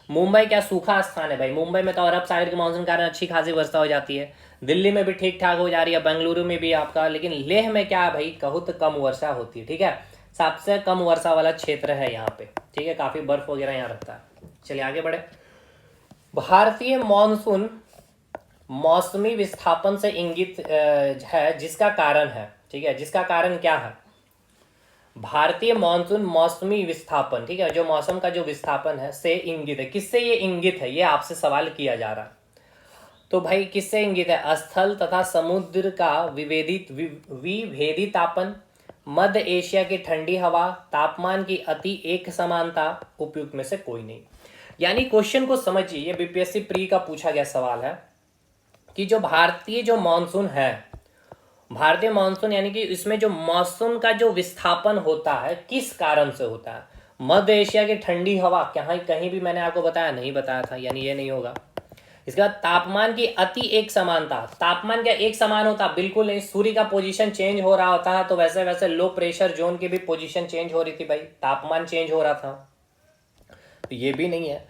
मुंबई क्या सूखा स्थान है भाई, मुंबई में तो अरब सागर के मानसून कारण अच्छी खासी वर्षा हो जाती है, दिल्ली में भी ठीक ठाक हो जा रही है, बेंगलुरु में भी आपका। लेकिन लेह में क्या है भाई, बहुत कम वर्षा होती है, ठीक है, सबसे कम वर्षा वाला क्षेत्र है यहाँ पे, ठीक है, काफी बर्फ वगैरह यहाँ रहता है। चलिए आगे बढ़े। भारतीय मानसून मौसमी विस्थापन से इंगित है, जिसका कारण है, ठीक है, जिसका कारण क्या है, भारतीय मानसून मौसमी विस्थापन, ठीक है, जो मौसम का जो विस्थापन है से इंगित है। किससे ये इंगित है, ये आपसे सवाल किया जा रहा है। तो भाई किससे इंगित है, स्थल तथा समुद्र का विभेदी तापन, मध्य एशिया की ठंडी हवा, तापमान की अति एक समानता, उपयुक्त में से कोई नहीं। यानी क्वेश्चन को समझिए, ये बीपीएससी प्री का पूछा गया सवाल है कि जो भारतीय जो मानसून है, भारतीय मानसून यानी कि इसमें जो मौसम का जो विस्थापन होता है किस कारण से होता है। मध्य एशिया की ठंडी हवा, कहीं कहीं भी मैंने आपको बताया नहीं बताया था, यानी ये नहीं होगा। इसके बाद तापमान की अति एक समानता, तापमान क्या एक समान होता, बिल्कुल नहीं, सूर्य का पोजीशन चेंज हो रहा होता है, तो वैसे वैसे लो प्रेशर जोन की भी पोजीशन चेंज हो रही थी भाई, तापमान चेंज हो रहा था, तो ये भी नहीं है।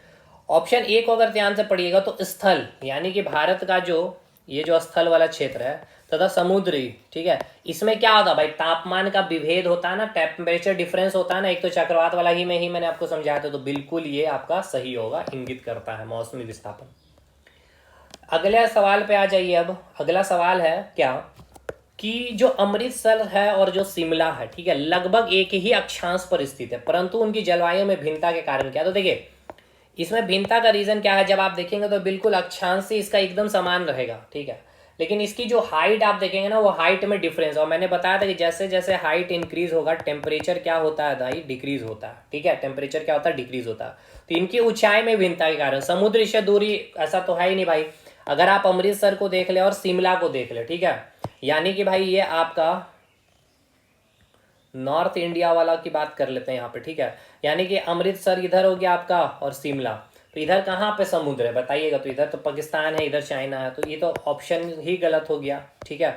ऑप्शन ए को अगर ध्यान से पढ़िएगा तो स्थल, यानी कि भारत का जो ये जो स्थल वाला क्षेत्र है तथा समुद्री, ठीक है, इसमें क्या होता है भाई, तापमान का विभेद होता है ना, टेम्परेचर डिफरेंस होता है ना, एक तो चक्रवात वाला ही में ही मैंने आपको समझाया था, तो बिल्कुल ये आपका सही होगा, इंगित करता है मौसमी विस्थापन। अगले सवाल पे आ जाइए। अब अगला सवाल है क्या कि जो अमृतसर है और जो शिमला है, ठीक है, लगभग एक ही अक्षांश पर स्थित है, परंतु उनकी जलवायु में भिन्नता के कारण क्या, तो देखिए इसमें भिन्नता का रीजन क्या है, जब आप देखेंगे तो बिल्कुल अक्षांश से इसका एकदम समान रहेगा, ठीक है, लेकिन इसकी जो हाइट आप देखेंगे ना, वो हाइट में डिफरेंस, और मैंने बताया था कि जैसे जैसे हाइट इंक्रीज होगा टेम्परेचर क्या होता है भाई, डिक्रीज होता है, ठीक है, टेम्परेचर क्या होता है, डिक्रीज होता है। तो इनकी ऊंचाई में भिन्नता के कारण, समुद्र से दूरी ऐसा तो है ही नहीं भाई। अगर आप अमृतसर को देख ले और शिमला को देख ले, ठीक है, यानी कि भाई ये आपका नॉर्थ इंडिया वाला की बात कर लेते हैं यहाँ पे, ठीक है, यानी कि अमृतसर इधर हो गया आपका और शिमला, तो इधर कहाँ पे समुद्र है बताइएगा, तो इधर तो पाकिस्तान है, इधर चाइना है, तो ये तो ऑप्शन ही गलत हो गया, ठीक है,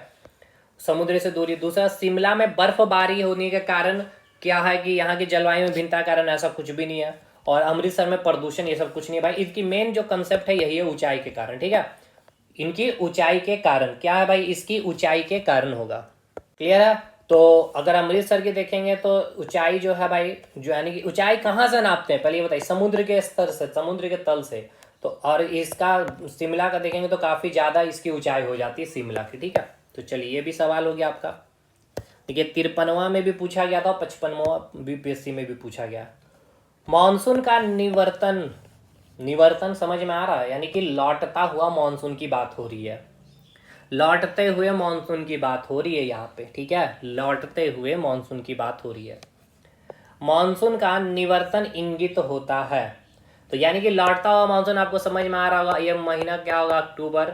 समुद्र से दूरी। दूसरा, शिमला में बर्फबारी होने के कारण क्या है कि यहाँ की जलवायु में भिन्नता के कारण ऐसा कुछ भी नहीं है, और अमृतसर में प्रदूषण ये सब कुछ नहीं है भाई, इसकी मेन जो कंसेप्ट है यही है ऊंचाई के कारण, ठीक है। इनकी ऊंचाई के कारण क्या है भाई, इसकी ऊंचाई के कारण होगा। क्लियर है। तो अगर अमृतसर की देखेंगे तो ऊंचाई जो है भाई, जो यानी कि ऊंचाई कहाँ से नापते हैं पहले ये बताइए, समुद्र के स्तर से, समुद्र के तल से। तो और इसका शिमला का देखेंगे तो काफ़ी ज़्यादा इसकी ऊंचाई हो जाती है शिमला की। ठीक है, तो चलिए ये भी सवाल हो गया आपका। देखिए 53वां में भी पूछा गया था, 55वां बीपीएससी में भी पूछा गया। मानसून का निवर्तन, निवर्तन समझ में आ रहा है, यानी कि लौटता हुआ मानसून की बात हो रही है, लौटते हुए मानसून की बात हो रही है यहाँ पे। ठीक है, लौटते हुए मानसून की बात हो रही है। मानसून का निवर्तन इंगित होता है, तो यानी कि लौटता हुआ मानसून आपको समझ में आ रहा होगा। ये महीना क्या होगा, अक्टूबर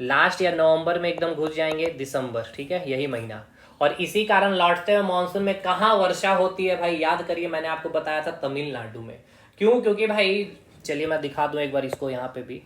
लास्ट या नवंबर में एकदम घुस जाएंगे दिसंबर। ठीक है, यही महीना। और इसी कारण लौटते हुए मानसून में कहाँ वर्षा होती है भाई, याद करिए मैंने आपको बताया था तमिलनाडु में। क्यों, क्योंकि भाई चलिए मैं दिखा दूं एक बार इसको, यहाँ पे भी,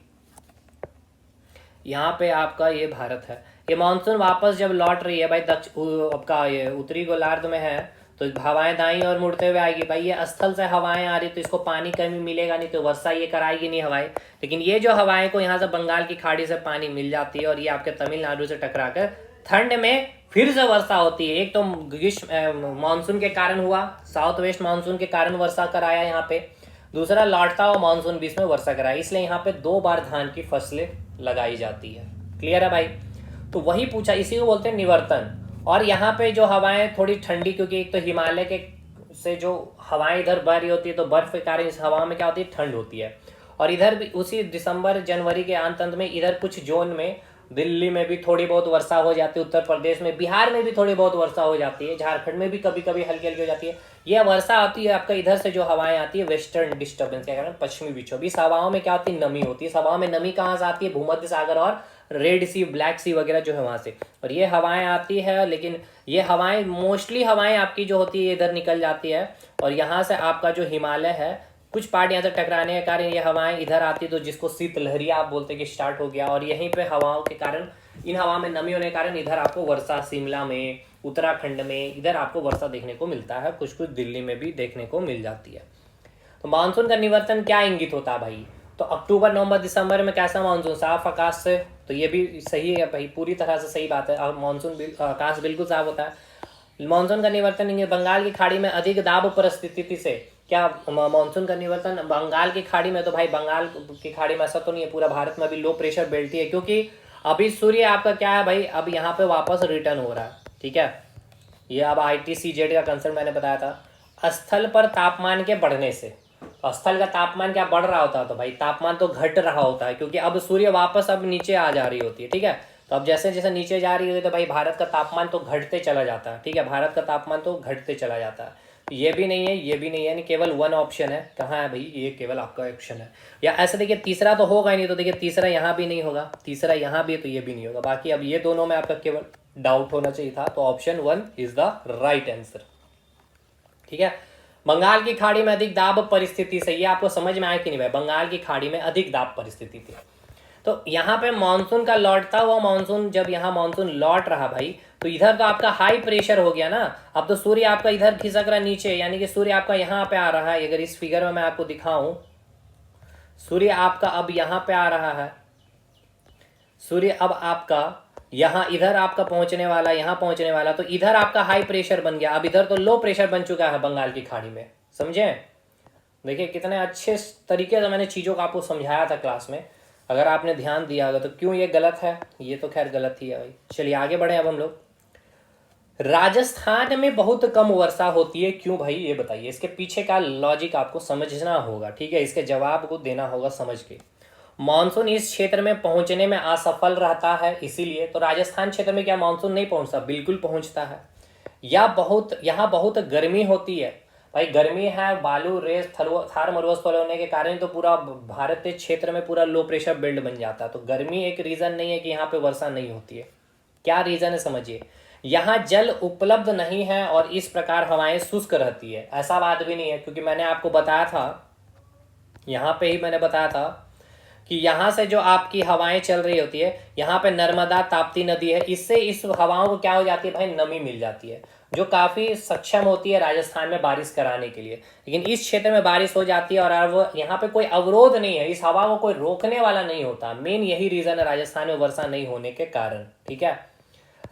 यहाँ पे आपका ये भारत है। ये मानसून वापस जब लौट रही है भाई आपका ये उत्तरी गोलार्ध में है, तो हवाएं दाईं और मुड़ते हुए आएगी भाई। ये स्थल से हवाएं आ रही तो इसको पानी कमी मिलेगा नहीं, तो वर्षा ये कराएगी नहीं हवाएं। लेकिन ये जो हवाएं को यहाँ से बंगाल की खाड़ी से पानी मिल जाती है और ये आपके तमिलनाडु से टकरा कर ठंड में फिर से वर्षा होती है। एक तो ग्रीष्म मानसून के कारण हुआ, साउथ वेस्ट मानसून के कारण वर्षा कराया यहाँ पे, दूसरा लौटता हुआ मानसून भी इसमें वर्षा कराया, इसलिए यहाँ पे 2 बार धान की फसलें लगाई जाती है। क्लियर है भाई। तो वही पूछा, इसी को बोलते हैं निवर्तन। और यहाँ पे जो हवाएं थोड़ी ठंडी, क्योंकि एक तो हिमालय के से जो हवाएं इधर बह रही होती है, तो बर्फ के कारण इस हवा में क्या होती है, ठंड होती है। और इधर भी उसी दिसंबर जनवरी के अंत में इधर कुछ जोन में, दिल्ली में भी थोड़ी बहुत वर्षा हो जाती है, उत्तर प्रदेश में, बिहार में भी थोड़ी बहुत वर्षा हो जाती है, झारखंड में भी कभी कभी हल्की हल्की हो जाती है। यह वर्षा आती है आपका इधर से जो हवाएं आती है वेस्टर्न डिस्टर्बेंस के कारण, पश्चिमी विक्षोभ। इस हवाओं में क्या होती है, नमी होती है। इस हवाओं में नमी कहाँ से आती है, भूमध्य सागर और रेड सी, ब्लैक सी वगैरह जो है वहां से। और ये हवाएं आती है, लेकिन ये हवाएं मोस्टली हवाएं आपकी जो होती है इधर निकल जाती है, और यहाँ से आपका जो हिमालय है कुछ पार्ट यहाँ से टकराने के कारण ये हवाएं इधर आती, तो जिसको शीतलहरियां आप बोलते हैं कि स्टार्ट हो गया। और यहीं पे हवाओं के कारण, इन हवा में नमी होने के कारण इधर आपको वर्षा, शिमला में, उत्तराखंड में इधर आपको वर्षा देखने को मिलता है, कुछ कुछ दिल्ली में भी देखने को मिल जाती है। तो मानसून का निवर्तन क्या इंगित होता है भाई, तो अक्टूबर नवंबर दिसंबर में कैसा मानसून, साफ आकाश से, तो ये भी सही है भाई, पूरी तरह से सही बात है। मानसून आकाश बिल्कुल साफ होता है। मानसून का निवर्तन बंगाल की खाड़ी में अधिक दाब परिस्थिति से, क्या मानसून का निवर्तन बंगाल की खाड़ी में, तो भाई बंगाल की खाड़ी में ऐसा तो नहीं है, पूरा भारत में अभी लो प्रेशर बेल्ट ही है, क्योंकि अभी सूर्य आपका क्या है भाई, अब यहाँ पे वापस रिटर्न हो रहा है। ठीक है, ये अब ITCZ का कंसेप्ट मैंने बताया था। स्थल पर तापमान के बढ़ने से, स्थल का तापमान क्या बढ़ रहा होता है, तो भाई तापमान तो घट रहा होता है, क्योंकि अब सूर्य वापस अब नीचे आ जा रही होती है। ठीक है, तो अब जैसे जैसे नीचे जा रही होती है तो भाई भारत का तापमान तो घटते चला जाता है। ठीक है, भारत का तापमान तो घटते चला जाता है। ये भी नहीं है, ये भी नहीं है, नहीं केवल वन ऑप्शन है। कहाँ है भाई, ये केवल आपका ऑप्शन है। या ऐसे देखिए तीसरा तो होगा ही नहीं, तो देखिए तीसरा यहाँ भी नहीं होगा, तीसरा यहाँ भी है तो ये भी नहीं होगा। बाकी अब ये दोनों में आपका केवल डाउट होना चाहिए था, तो option 1 is the right answer. ठीक है, बंगाल की खाड़ी में अधिक दाब परिस्थिति से, ये आपको समझ में आया कि नहीं भाई, बंगाल की खाड़ी में अधिक दाब परिस्थिति थी। तो यहाँ पे मानसून का लौटता हुआ मानसून, जब यहाँ मानसून लौट रहा भाई, तो इधर तो आपका हाई प्रेशर हो गया ना। अब तो सूर्य आपका इधर खिसक रहा नीचे, यानी कि सूर्य आपका यहाँ पे आ रहा है। अगर इस फिगर में मैं आपको दिखाऊं, सूर्य आपका अब यहाँ पे आ रहा है, सूर्य अब आपका यहाँ इधर आपका पहुंचने वाला, यहाँ पहुंचने वाला, तो इधर आपका हाई प्रेशर बन गया, अब इधर तो लो प्रेशर बन चुका है बंगाल की खाड़ी में। समझे, देखिए कितने अच्छे तरीके से मैंने चीज़ों को आपको समझाया था क्लास में, अगर आपने ध्यान दिया होगा। तो क्यों ये गलत है, ये तो खैर गलत ही है भाई। चलिए आगे बढ़े अब हम लोग। राजस्थान में बहुत कम वर्षा होती है, क्यों भाई ये बताइए, इसके पीछे का लॉजिक आपको समझना होगा। ठीक है, इसके जवाब को देना होगा समझ के। मानसून इस क्षेत्र में पहुंचने में असफल रहता है, इसीलिए। तो राजस्थान क्षेत्र में क्या मानसून नहीं पहुंचता, बिल्कुल पहुंचता है। या बहुत, यहाँ बहुत गर्मी होती है भाई, गर्मी है, बालू, रेत, थार मरुस्थल होने के कारण तो पूरा भारतीय क्षेत्र में पूरा लो प्रेशर बेल्ट बन जाता है। तो गर्मी एक रीजन नहीं है कि यहाँ पे वर्षा नहीं होती है। क्या रीजन है समझिए, यहाँ जल उपलब्ध नहीं है और इस प्रकार हवाएं शुष्क रहती है। ऐसा बात भी नहीं है, क्योंकि मैंने आपको बताया था, यहाँ पे ही मैंने बताया था कि यहाँ से जो आपकी हवाएं चल रही होती है, यहाँ पे नर्मदा ताप्ती नदी है, इससे इस हवाओं को क्या हो जाती है भाई, नमी मिल जाती है। जो काफ़ी सक्षम होती है राजस्थान में बारिश कराने के लिए। लेकिन इस क्षेत्र में बारिश हो जाती है और अब यहाँ पे कोई अवरोध नहीं है, इस हवा को कोई रोकने वाला नहीं होता। मेन यही रीज़न है राजस्थान में वर्षा नहीं होने के कारण। ठीक है,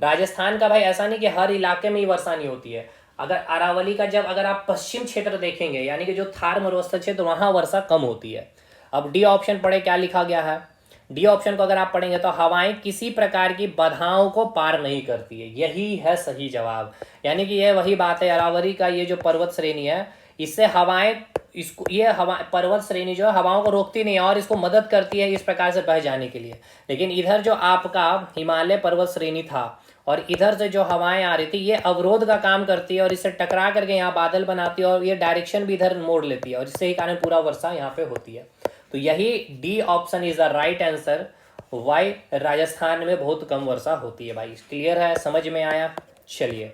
राजस्थान का भाई ऐसा नहीं कि हर इलाके में ही वर्षा नहीं होती है। अगर अरावली का जब अगर आप पश्चिम क्षेत्र देखेंगे, यानी कि जो थार मरुस्थल क्षेत्र, वहाँ वर्षा कम होती है। अब डी ऑप्शन पढ़े क्या लिखा गया है। डी ऑप्शन को अगर आप पढ़ेंगे तो हवाएं किसी प्रकार की बाधाओं को पार नहीं करती है, यही है सही जवाब। यानी कि यह वही बात है, अरावली का ये जो पर्वत श्रेणी है, इससे हवाएं, इसको ये हवा पर्वत श्रेणी जो है हवाओं को रोकती नहीं है और इसको मदद करती है इस प्रकार से बह जाने के लिए। लेकिन इधर जो आपका हिमालय पर्वत श्रेणी था और इधर से जो हवाएं आ रही थी, ये अवरोध का काम करती है और इससे टकरा करके यहाँ बादल बनाती है और ये डायरेक्शन भी इधर मोड़ लेती है और इससे ही कारण पूरा वर्षा यहाँ पे होती है। तो यही D option is the right answer, why Rajasthan में बहुत कम वर्षा होती है। भाई क्लियर है, समझ में आया। चलिए,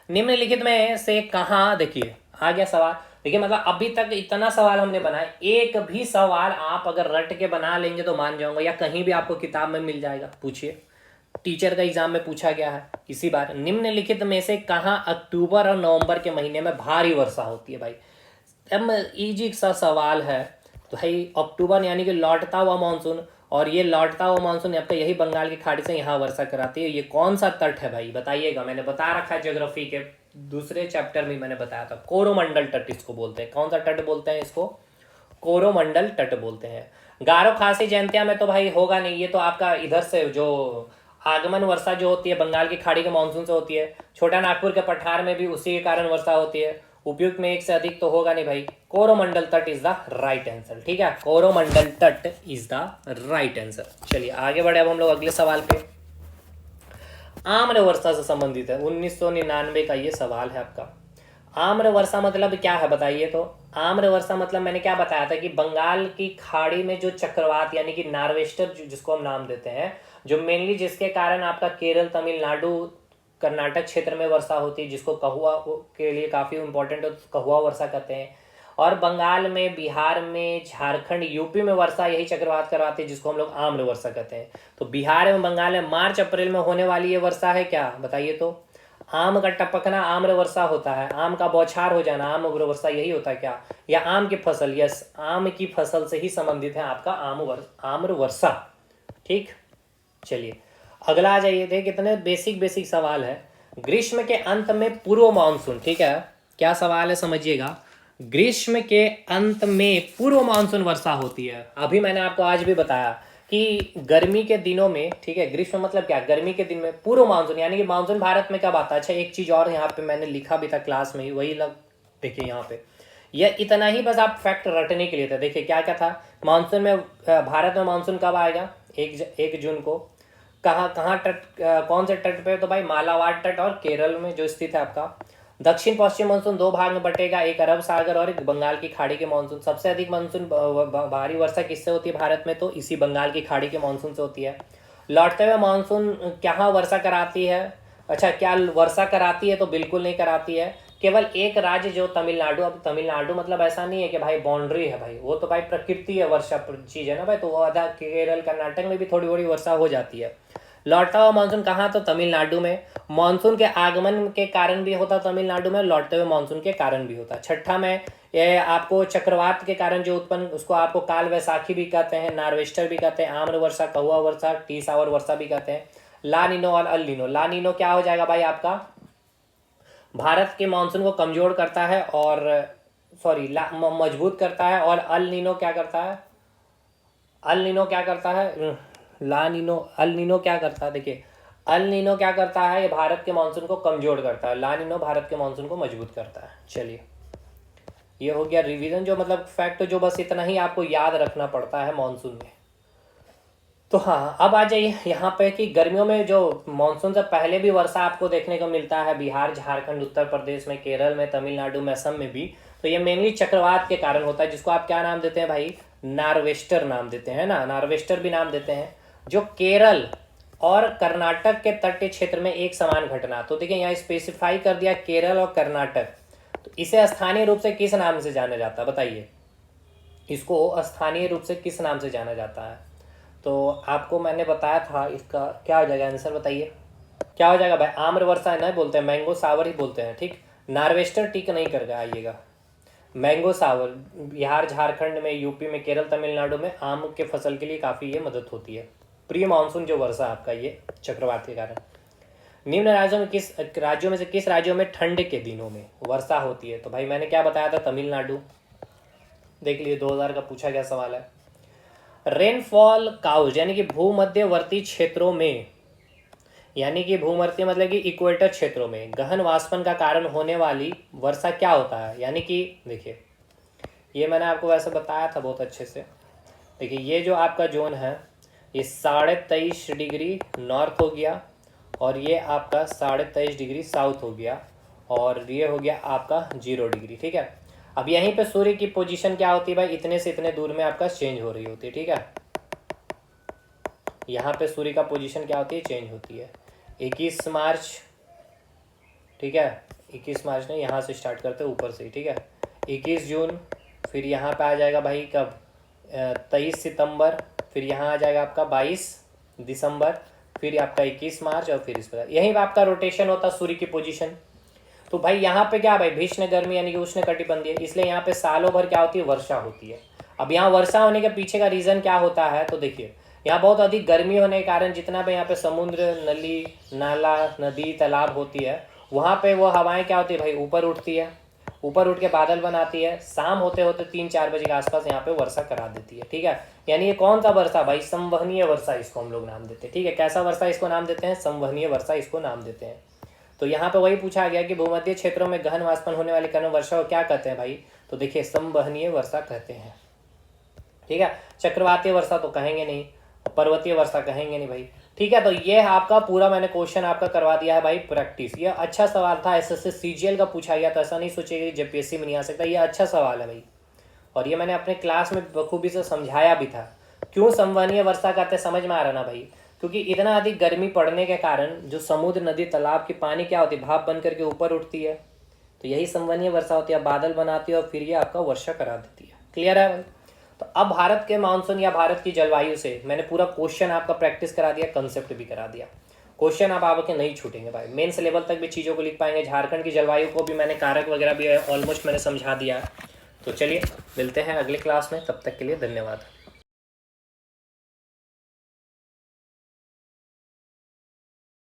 निम्नलिखित में से कहाँ, देखिए आ गया सवाल। देखिए मतलब अभी तक इतना सवाल हमने बनाया, एक भी सवाल आप अगर रट के बना लेंगे तो मान जाऊंगा, या कहीं भी आपको किताब में मिल जाएगा। पूछिए, टीचर का एग्जाम में पूछा गया है इसी बार। निम्नलिखित में से कहाँ अक्टूबर और नवंबर के महीने में भारी वर्षा होती है। भाई अब इजी सा सवाल है। तो भाई अक्टूबर यानी कि लौटता हुआ मानसून, और ये लौटता हुआ मानसून अब तो यही बंगाल की खाड़ी से यहाँ वर्षा कराती है। ये कौन सा तट है भाई, बताइएगा। मैंने बता रखा है ज्योग्राफी के दूसरे चैप्टर में, मैंने बताया था कोरोमंडल तट इसको बोलते हैं। कौन सा तट बोलते हैं इसको, कोरोमंडल तट बोलते हैं। गारो खासी जयंतिया में तो भाई होगा नहीं, ये तो आपका इधर से जो आगमन वर्षा जो होती है बंगाल की खाड़ी के मानसून से होती है। छोटा नागपुर के पठार में भी उसी के कारण वर्षा होती है। उपयुक्त में एक से अधिक तो होगा नहीं भाई। कोरोमंडल तट इज द राइट आंसर। ठीक है, कोरोमंडल तट इज द राइट आंसर। चलिए आगे बढ़े अब हम लोग अगले सवाल पे। आम्र वर्षा से संबंधित है, 1999 का ये सवाल है आपका। आम्र वर्षा मतलब क्या है बताइए। तो आम्र वर्षा मतलब मैंने क्या बताया था कि बंगाल की खाड़ी में जो चक्रवात यानी कि नार्वेस्टर जिसको हम नाम देते हैं, जो मेनली जिसके कारण आपका केरल, तमिलनाडु, कर्नाटक क्षेत्र में वर्षा होती है, जिसको कहुआ के लिए काफ़ी इंपॉर्टेंट है, कहुआ वर्षा कहते हैं। और बंगाल में, बिहार में, झारखंड, यूपी में वर्षा यही चक्रवात करवाती है, जिसको हम लोग आम्र वर्षा कहते हैं। तो बिहार एवं बंगाल में मार्च अप्रैल में होने वाली ये वर्षा है क्या, बताइए। तो आम का टपकना आम्र वर्षा होता है, आम का बौछार हो जाना आम्र वर्षा, यही होता है क्या, या आम की फसल, यस आम की फसल से ही संबंधित है आपका आम्र वर्षा। ठीक, चलिए अगला आ जाइए। देखिए कितने बेसिक बेसिक सवाल है। ग्रीष्म के अंत में पूर्व मानसून, ठीक है, क्या सवाल है समझिएगा। ग्रीष्म के अंत में पूर्व मानसून वर्षा होती है। अभी मैंने आपको आज भी बताया कि गर्मी के दिनों में, ठीक है, ग्रीष्म मतलब क्या, गर्मी के दिन में पूर्व मानसून, यानी कि मानसून भारत में कब आता है। अच्छा एक चीज और यहाँ पे मैंने लिखा भी था क्लास में ही, वही लग, देखिए यहाँ पे यह इतना ही बस आप फैक्ट रटने के लिए था। देखिए क्या क्या था मानसून में, भारत में मानसून कब आएगा, 1 जून को। कहाँ कहाँ तट, कौन से तट पे, तो भाई मालाबार तट और केरल में जो स्थित है आपका। दक्षिण पश्चिम मानसून 2 भाग में बटेगा, एक अरब सागर और एक बंगाल की खाड़ी के मानसून। सबसे अधिक मानसून भारी वर्षा किससे होती है भारत में, तो इसी बंगाल की खाड़ी के मानसून से होती है। लौटते हुए मानसून कहाँ वर्षा कराती है, अच्छा क्या वर्षा कराती है, तो बिल्कुल नहीं कराती है। केवल एक राज्य जो तमिलनाडु, अब तमिलनाडु मतलब ऐसा नहीं है कि भाई बाउंड्री है भाई, वो तो भाई प्रकृति है, वर्षा चीज है ना भाई, तो वो आधा केरल कर्नाटक में भी थोड़ी थोड़ी वर्षा हो जाती है। लौटता हुआ मानसून कहाँ, तो तमिलनाडु में। मानसून के आगमन के कारण भी होता तमिलनाडु में, लौटते हुए मानसून के कारण भी होता। छठा में ये आपको चक्रवात के कारण जो उत्पन्न, उसको आपको काल वैसाखी भी कहते हैं, नार्वेस्टर भी कहते हैं, आम्र वर्षा, कहुआ वर्षा, टी सावर वर्षा भी कहते हैं। ला नीनो और अल नीनो, ला नीनो क्या हो जाएगा भाई आपका, भारत के मानसून को कमजोर करता है और सॉरी मजबूत करता है। और अल नीनो क्या करता है, अल नीनो क्या करता है, ला नीनो, अल नीनो क्या करता है, देखिए अल नीनो क्या करता है, ये भारत के मानसून को कमजोर करता है, ला नीनो भारत के मानसून को मजबूत करता है। चलिए ये हो गया रिवीजन, जो मतलब फैक्ट जो बस इतना ही आपको याद रखना पड़ता है मानसून में। तो हाँ अब आ जाइए यहाँ पे कि गर्मियों में जो मानसून से पहले भी वर्षा आपको देखने को मिलता है बिहार, झारखंड, उत्तर प्रदेश में, केरल में, तमिलनाडु में, असम में भी। तो ये मेनली चक्रवात के कारण होता है, जिसको आप क्या नाम देते हैं भाई, नार्वेस्टर नाम देते हैं ना, नार्वेस्टर भी नाम देते हैं। जो केरल और कर्नाटक के तटीय क्षेत्र में एक समान घटना, तो देखिए यहाँ स्पेसिफाई कर दिया केरल और कर्नाटक। तो इसे स्थानीय रूप से किस नाम से जाना जाता है बताइए, इसको स्थानीय रूप से किस नाम से जाना जाता है। तो आपको मैंने बताया था, इसका क्या हो जाएगा आंसर बताइए। क्या हो जाएगा भाई, आम्र वर्षा नहीं बोलते हैं, मैंगो सावर ही बोलते हैं, ठीक। नार्वेस्टर टिक नहीं कर आइएगा, मैंगो सावर। बिहार, झारखंड में, यूपी में, केरल, तमिलनाडु में आम के फसल के लिए काफ़ी ये मदद होती है। प्री मानसून जो वर्षा आपका ये चक्रवात के कारण। निम्न राज्यों में से किस राज्यों में ठंड के दिनों में वर्षा होती है? तो भाई मैंने क्या बताया था, तमिलनाडु। देख लीजिए 2000 का पूछा गया सवाल है। रेनफॉल काउज यानी कि भूमध्यवर्ती क्षेत्रों में, यानी कि भूमध्य मतलब कि इक्वेटर क्षेत्रों में गहन वाष्पन का कारण होने वाली वर्षा क्या होता है? यानी कि देखिए, ये मैंने आपको वैसे बताया था बहुत अच्छे से। देखिए ये जो आपका जोन है ये 23.5 डिग्री नॉर्थ हो गया, और ये आपका 23.5 डिग्री साउथ हो गया, और ये हो गया आपका 0 डिग्री, ठीक है। अब यहीं पे सूर्य की पोजीशन क्या होती है भाई, इतने से इतने दूर में आपका चेंज हो रही होती है, ठीक है। यहाँ पे सूर्य का पोजीशन क्या होती है, चेंज होती है। 21 मार्च, ठीक है, 21 मार्च ने यहाँ से स्टार्ट करते हैं ऊपर से, ठीक है। 21 जून, फिर यहाँ पे आ जाएगा भाई कब, 23 सितंबर, फिर यहाँ आ जाएगा आपका 22 दिसंबर, फिर आपका 21 मार्च, और फिर इस प्रकार यहीं पर आपका रोटेशन होता है सूर्य की पोजीशन। तो भाई यहाँ पे क्या भाई, भीषण गर्मी यानी कि उष्ण कटिबंधीय, इसलिए यहाँ पे सालों भर क्या होती है, वर्षा होती है। अब यहाँ वर्षा होने के पीछे का रीज़न क्या होता है, तो देखिए यहाँ बहुत अधिक गर्मी होने के कारण जितना भी यहाँ पे समुद्र, नली, नाला, नदी, तालाब होती है, वहाँ पे वो हवाएं क्या होती है भाई, ऊपर उठती है, ऊपर उठ के बादल बनाती है, शाम होते होते 3-4 बजे के आसपास यहाँ पे वर्षा करा देती है, ठीक है। यानी ये कौन सा वर्षा भाई, संवहनीय वर्षा इसको हम लोग नाम देते हैं, ठीक है। कैसा वर्षा इसको नाम देते हैं, संवहनीय वर्षा इसको नाम देते हैं। तो यहाँ पे वही पूछा गया कि भूमध्य क्षेत्रों में गहन वाष्पन होने वाले कारण वर्षा को क्या कहते हैं भाई, तो देखिए संवहनीय वर्षा कहते हैं, ठीक है। चक्रवातीय वर्षा तो कहेंगे नहीं, पर्वतीय वर्षा कहेंगे नहीं भाई, ठीक है। तो ये आपका पूरा मैंने क्वेश्चन आपका करवा दिया है भाई प्रैक्टिस। ये अच्छा सवाल था, एसएससी सीजीएल का पूछा गया, तो ऐसा नहीं सोचिएगा कि जेपीएससी में नहीं आ सकता, ये अच्छा सवाल है भाई। और ये मैंने अपने क्लास में बखूबी से समझाया भी था। क्यों संवहनीय वर्षा कहते हैं, समझ में आ रहा ना भाई, क्योंकि इतना अधिक गर्मी पड़ने के कारण जो समुद्र, नदी, तालाब की पानी क्या होती है, भाप बन करके ऊपर उठती है, तो यही संवहनीय वर्षा होती है, बादल बनाती है और फिर ये आपका वर्षा करा देती है। क्लियर है भाई। तो अब भारत के मानसून या भारत की जलवायु से मैंने पूरा क्वेश्चन आपका प्रैक्टिस करा दिया, कंसेप्ट भी करा दिया। क्वेश्चन अब आपके नहीं छूटेंगे भाई, मेंस लेवल तक भी चीज़ों को लिख पाएंगे। झारखंड की जलवायु को भी मैंने कारक वगैरह भी ऑलमोस्ट मैंने समझा दिया। तो चलिए मिलते हैं अगले क्लास में, तब तक के लिए धन्यवाद।